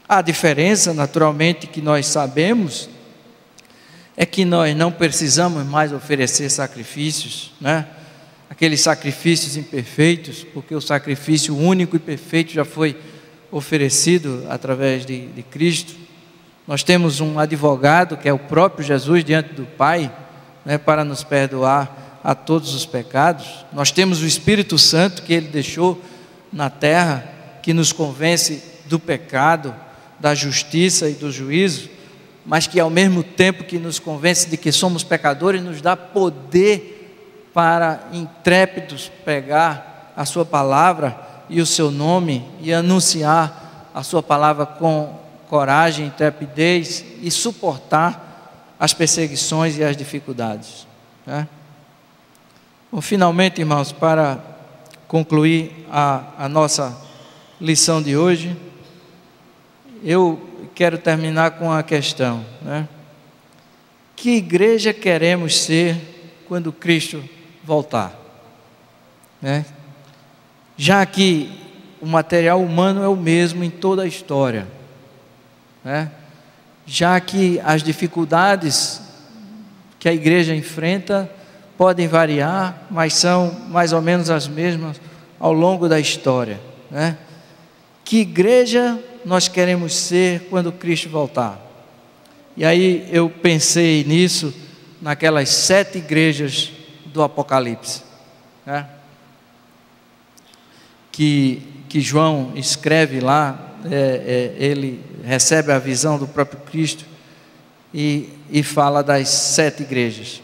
E: A diferença, naturalmente, que nós sabemos, é que nós não precisamos mais oferecer sacrifícios, né? Aqueles sacrifícios imperfeitos, porque o sacrifício único e perfeito já foi oferecido através de Cristo. Nós temos um advogado, que é o próprio Jesus, diante do Pai, né, para nos perdoar a todos os pecados. Nós temos o Espírito Santo, que Ele deixou na terra, que nos convence do pecado, da justiça e do juízo. mas que ao mesmo tempo que nos convence de que somos pecadores, nos dá poder para intrépidos pegar a sua palavra e o seu nome e anunciar a sua palavra com coragem, intrepidez e suportar as perseguições e as dificuldades, né? Bom, finalmente, irmãos, para concluir a nossa lição de hoje, eu quero terminar com a questão, né? Que igreja queremos ser quando Cristo voltar, né? Já que o material humano é o mesmo em toda a história, né? Já que as dificuldades que a igreja enfrenta podem variar, mas são mais ou menos as mesmas ao longo da história, né? Que igreja nós queremos ser quando Cristo voltar? E aí eu pensei nisso, naquelas 7 igrejas do Apocalipse, né? Que João escreve lá, ele recebe a visão do próprio Cristo e fala das 7 igrejas.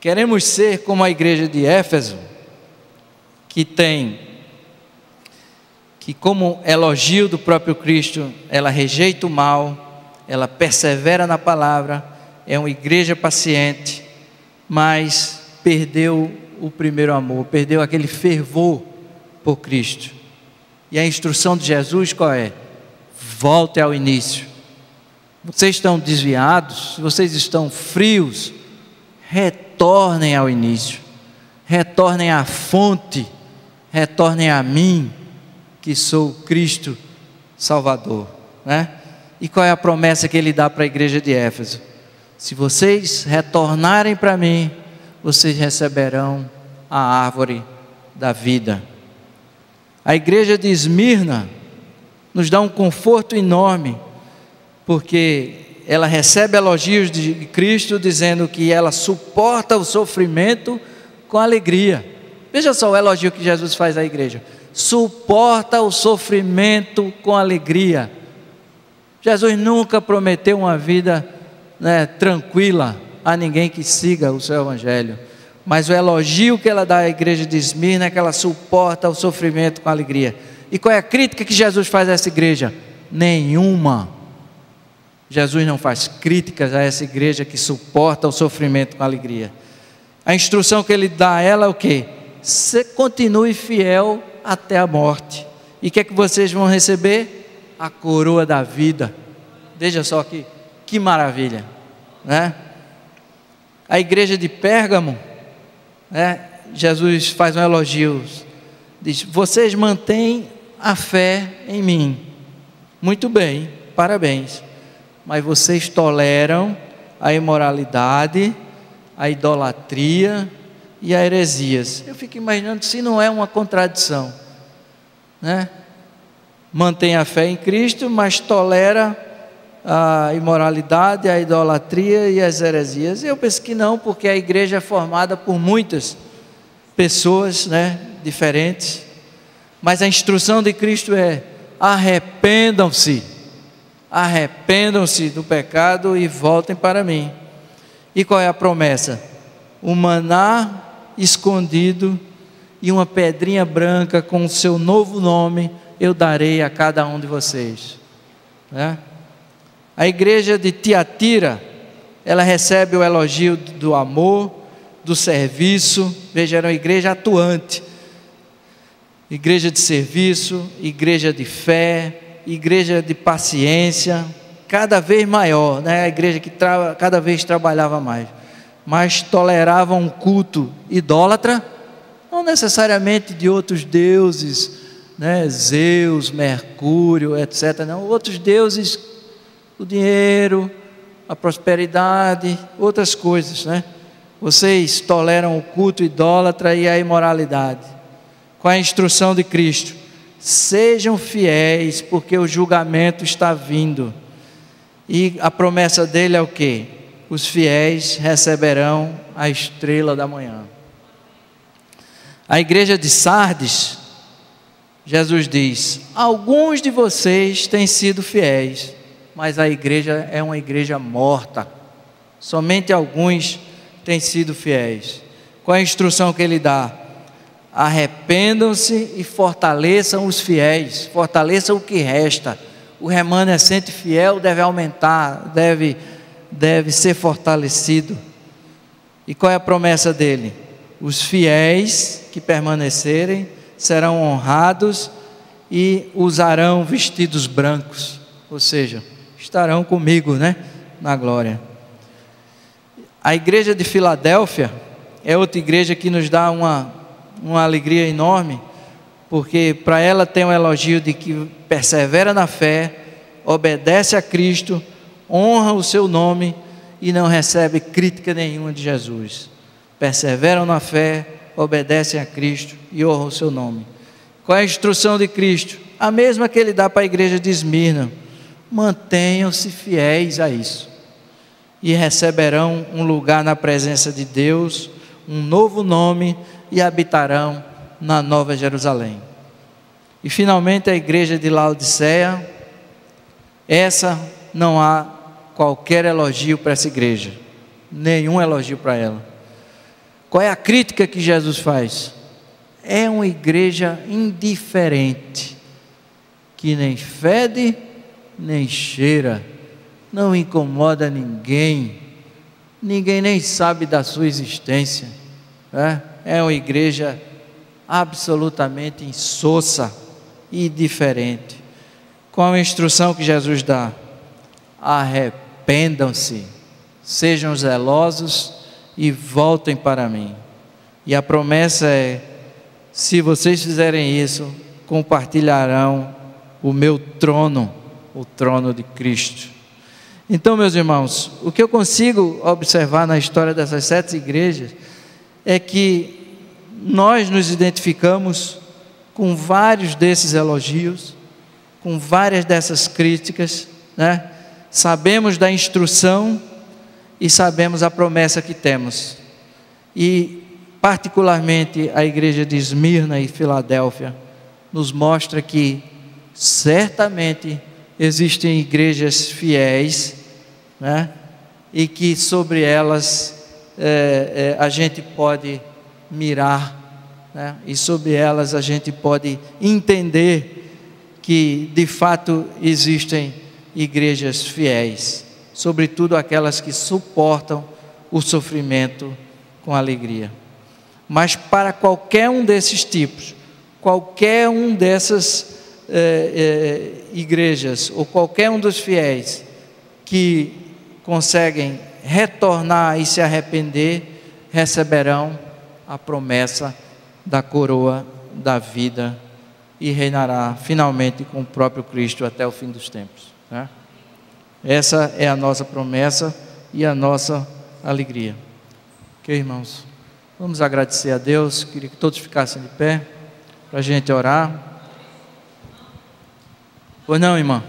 E: Queremos ser como a igreja de Éfeso, que como elogio do próprio Cristo, ela rejeita o mal, ela persevera na palavra, é uma igreja paciente, mas perdeu o primeiro amor, perdeu aquele fervor por Cristo. E a instrução de Jesus qual é? Volte ao início. Vocês estão desviados, vocês estão frios, retornem ao início, retornem à fonte, retornem a mim, que sou Cristo Salvador, né? E qual é a promessa que ele dá para a igreja de Éfeso? Se vocês retornarem para mim, vocês receberão a árvore da vida. A igreja de Esmirna nos dá um conforto enorme, porque ela recebe elogios de Cristo, dizendo que ela suporta o sofrimento com alegria. Veja só o elogio que Jesus faz à igreja: suporta o sofrimento com alegria. Jesus nunca prometeu uma vida, né, tranquila a ninguém que siga o seu evangelho, mas o elogio que ela dá à igreja de Esmirna é que ela suporta o sofrimento com alegria. E qual é a crítica que Jesus faz a essa igreja? Nenhuma. Jesus não faz críticas a essa igreja que suporta o sofrimento com alegria. A instrução que ele dá a ela é o quê? Você continue fiel até a morte. E o que é que vocês vão receber? A coroa da vida. Veja só que maravilha, né? A igreja de Pérgamo, né? Jesus faz um elogio, diz: vocês mantêm a fé em mim, muito bem, parabéns, mas vocês toleram a imoralidade, a idolatria e a heresias. Eu fico imaginando se não é uma contradição, né? Mantém a fé em Cristo, mas tolera a imoralidade, a idolatria e as heresias. Eu penso que não, porque a igreja é formada por muitas pessoas, né, diferentes, mas a instrução de Cristo é: arrependam-se do pecado e voltem para mim. E qual é a promessa? O maná escondido e uma pedrinha branca com o seu novo nome eu darei a cada um de vocês, né? A igreja de Tiatira, ela recebe o elogio do amor, do serviço. Veja, era uma igreja atuante, igreja de serviço, igreja de fé, igreja de paciência, cada vez maior, né? A igreja que cada vez trabalhava mais, mas tolerava um culto idólatra, não necessariamente de outros deuses, né? Zeus, Mercúrio, etc. Não, outros deuses, o dinheiro, a prosperidade, outras coisas, né? Vocês toleram o culto idólatra e a imoralidade. Com a instrução de Cristo: sejam fiéis, porque o julgamento está vindo. E a promessa dele é o quê? Os fiéis receberão a estrela da manhã. A igreja de Sardes, Jesus diz: alguns de vocês têm sido fiéis, mas a igreja é uma igreja morta. Somente alguns têm sido fiéis. Qual é a instrução que ele dá? Arrependam-se e fortaleçam os fiéis, fortaleçam o que resta. O remanescente fiel deve aumentar, deve ser fortalecido. E qual é a promessa dele? Os fiéis que permanecerem serão honrados e usarão vestidos brancos, ou seja, estarão comigo, na glória. A igreja de Filadélfia é outra igreja que nos dá uma alegria enorme, porque para ela tem um elogio de que persevera na fé, obedece a Cristo, honra o seu nome e não recebe crítica nenhuma de Jesus. Perseveram na fé, obedecem a Cristo e honram o seu nome. Qual é a instrução de Cristo? A mesma que ele dá para a igreja de Esmirna. Mantenham-se fiéis a isso e receberão um lugar na presença de Deus, um novo nome, e habitarão na Nova Jerusalém. E finalmente a igreja de Laodiceia, essa não há qualquer elogio para essa igreja, nenhum elogio para ela. Qual é a crítica que Jesus faz? É uma igreja indiferente, que nem fede, nem cheira, não incomoda ninguém, ninguém nem sabe da sua existência, É uma igreja absolutamente insossa e diferente. Qual a instrução que Jesus dá? Arrependam-se, sejam zelosos e voltem para mim. E a promessa é: se vocês fizerem isso, compartilharão o meu trono, o trono de Cristo. Então, meus irmãos, o que eu consigo observar na história dessas 7 igrejas é que nós nos identificamos com vários desses elogios, com várias dessas críticas, Sabemos da instrução e sabemos a promessa que temos. E particularmente a igreja de Esmirna e Filadélfia nos mostra que certamente existem igrejas fiéis, e que sobre elas a gente pode mirar, e sobre elas a gente pode entender que de fato existem igrejas fiéis, sobretudo aquelas que suportam o sofrimento com alegria. Mas para qualquer um desses tipos, qualquer um dessas igrejas, ou qualquer um dos fiéis que conseguem retornar e se arrepender, receberão a promessa da coroa da vida e reinará finalmente com o próprio Cristo até o fim dos tempos. Essa é a nossa promessa e a nossa alegria. Ok, irmãos? Vamos agradecer a Deus. Queria que todos ficassem de pé para a gente orar. Pois não, irmã?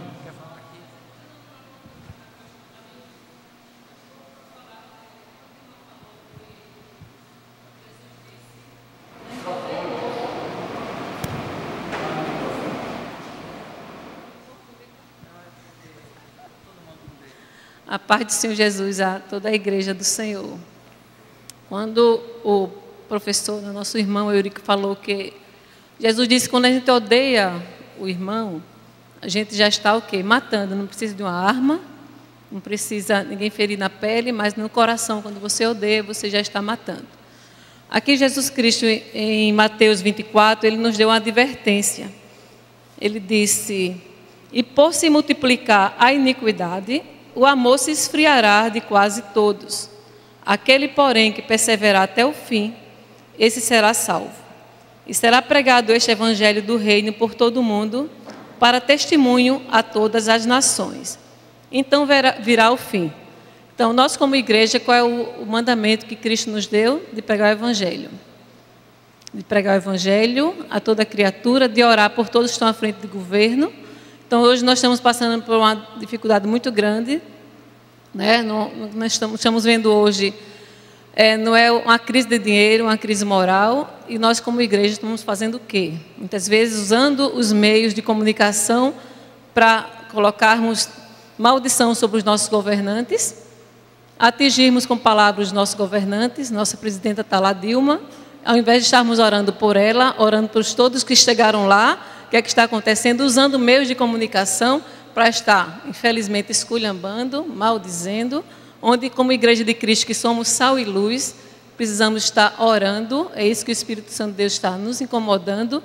C: A paz do Senhor Jesus a toda a igreja do Senhor. Quando o professor, nosso irmão Eurico, falou que Jesus disse que quando a gente odeia o irmão, a gente já está o quê? Matando. Não precisa de uma arma, não precisa ninguém ferir na pele, mas no coração, quando você odeia, você já está matando. Aqui Jesus Cristo, em Mateus 24, ele nos deu uma advertência. Ele disse: e por se multiplicar a iniquidade, o amor se esfriará de quase todos. Aquele, porém, que perseverar até o fim, esse será salvo. E será pregado este evangelho do reino por todo o mundo, para testemunho a todas as nações. Então virá o fim. Então, nós como igreja, qual é o mandamento que Cristo nos deu? De pregar o evangelho. De pregar o evangelho a toda criatura, de orar por todos que estão à frente do governo. Então, hoje nós estamos passando por uma dificuldade muito grande, Nós estamos vendo hoje, não é uma crise de dinheiro, uma crise moral, e nós como igreja estamos fazendo o quê? Muitas vezes usando os meios de comunicação para colocarmos maldição sobre os nossos governantes, atingirmos com palavras os nossos governantes. Nossa presidenta está lá, Dilma, ao invés de estarmos orando por ela, orando por todos que chegaram lá, o que é que está acontecendo? Usando meios de comunicação para estar, infelizmente, esculhambando, maldizendo, onde, como Igreja de Cristo, que somos sal e luz, precisamos estar orando. É isso que o Espírito Santo de Deus está nos incomodando.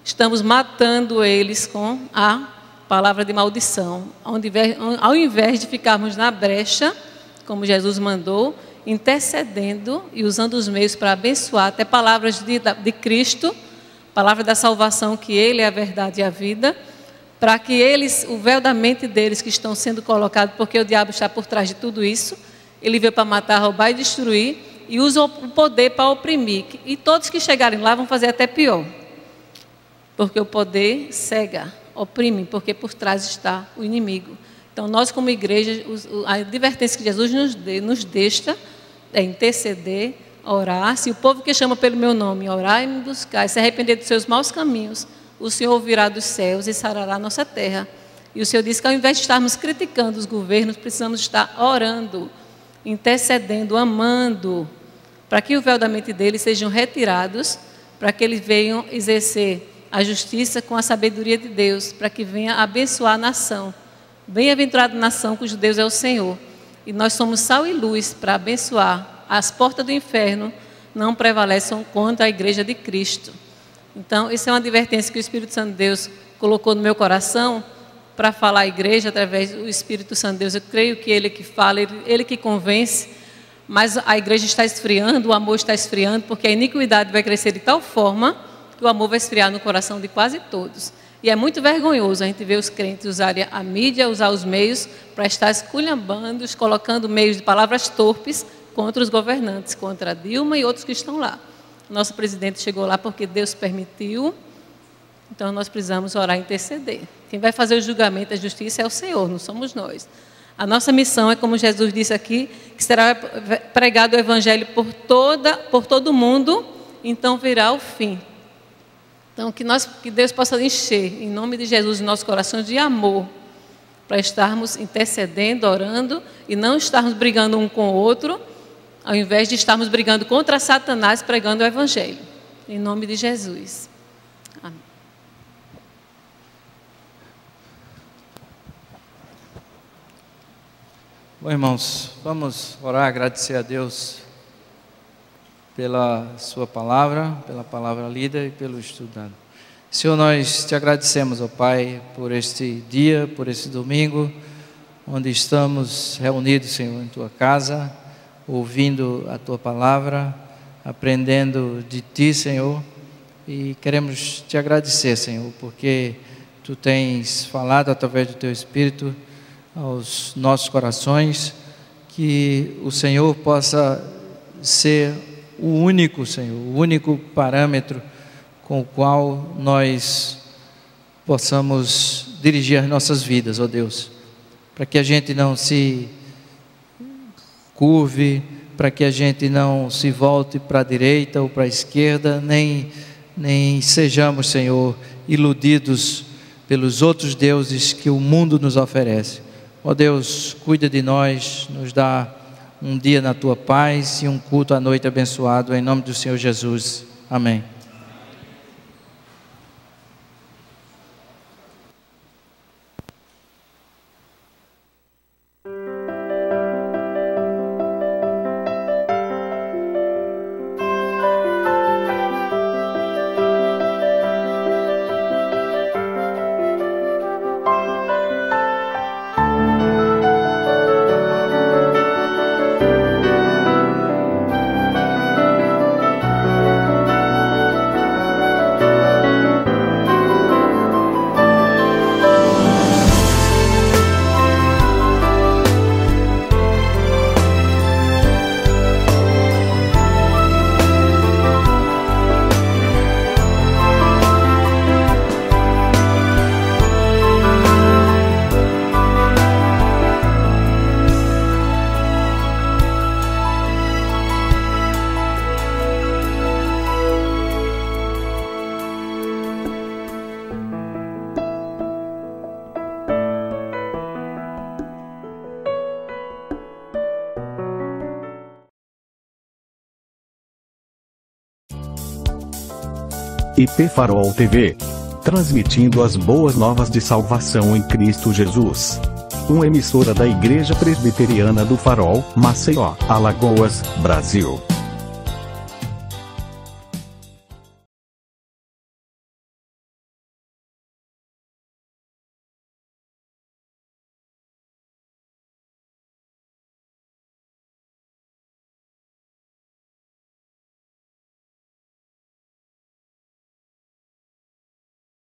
C: Estamos matando eles com a palavra de maldição, ao invés de ficarmos na brecha, como Jesus mandou, intercedendo e usando os meios para abençoar, até palavras de Cristo, palavra da salvação, que Ele é a verdade e a vida, para que eles, o véu da mente deles que estão sendo colocados, porque o diabo está por trás de tudo isso, ele veio para matar, roubar e destruir, e usa o poder para oprimir. E todos que chegarem lá vão fazer até pior, porque o poder cega, oprime, porque por trás está o inimigo. Então, nós como igreja, a advertência que Jesus nos deixa é interceder, orar. Se o povo que chama pelo meu nome orar e me buscar e se arrepender dos seus maus caminhos, o Senhor ouvirá dos céus e sarará a nossa terra. E o Senhor diz que ao invés de estarmos criticando os governos, precisamos estar orando, intercedendo, amando, para que o véu da mente deles sejam retirados, para que eles venham exercer a justiça com a sabedoria de Deus, para que venha abençoar a nação. Bem-aventurada nação cujo Deus é o Senhor. E nós somos sal e luz para abençoar. As portas do inferno não prevalecem contra a igreja de Cristo. Então, isso é uma advertência que o Espírito Santo de Deus colocou no meu coração para falar à igreja através do Espírito Santo de Deus. Eu creio que Ele que fala, Ele que convence, mas a igreja está esfriando, o amor está esfriando, porque a iniquidade vai crescer de tal forma que o amor vai esfriar no coração de quase todos. E é muito vergonhoso a gente ver os crentes usarem a mídia, usar os meios para estar esculhambando, colocando meios de palavras torpes contra os governantes, contra a Dilma e outros que estão lá. Nosso presidente chegou lá porque Deus permitiu, então nós precisamos orar e interceder. Quem vai fazer o julgamento, a justiça é o Senhor, não somos nós. A nossa missão é, como Jesus disse aqui, que será pregado o Evangelho por todo mundo, então virá o fim. Então, que Deus possa encher, em nome de Jesus, em nossos corações de amor, para estarmos intercedendo, orando, e não estarmos brigando um com o outro, ao invés de estarmos brigando contra Satanás, pregando o Evangelho. Em nome de Jesus. Amém.
E: Bom, irmãos, vamos orar, agradecer a Deus pela sua palavra, pela palavra lida e pelo estudado. Senhor, nós te agradecemos, ó Pai, por este dia, por este domingo, onde estamos reunidos, Senhor, em tua casa, ouvindo a tua palavra, aprendendo de ti, Senhor, e queremos te agradecer, Senhor, porque tu tens falado através do teu Espírito aos nossos corações, que o Senhor possa ser o único, Senhor, o único parâmetro com o qual nós possamos dirigir as nossas vidas, ó Deus, para que a gente não se curve, para que a gente não se volte para a direita ou para a esquerda, nem sejamos, Senhor, iludidos pelos outros deuses que o mundo nos oferece. Ó Deus, cuida de nós, nos dá um dia na tua paz e um culto à noite abençoado, em nome do Senhor Jesus. Amém.
H: IP Farol TV. Transmitindo as boas novas de salvação em Cristo Jesus. Uma emissora da Igreja Presbiteriana do Farol, Maceió, Alagoas, Brasil.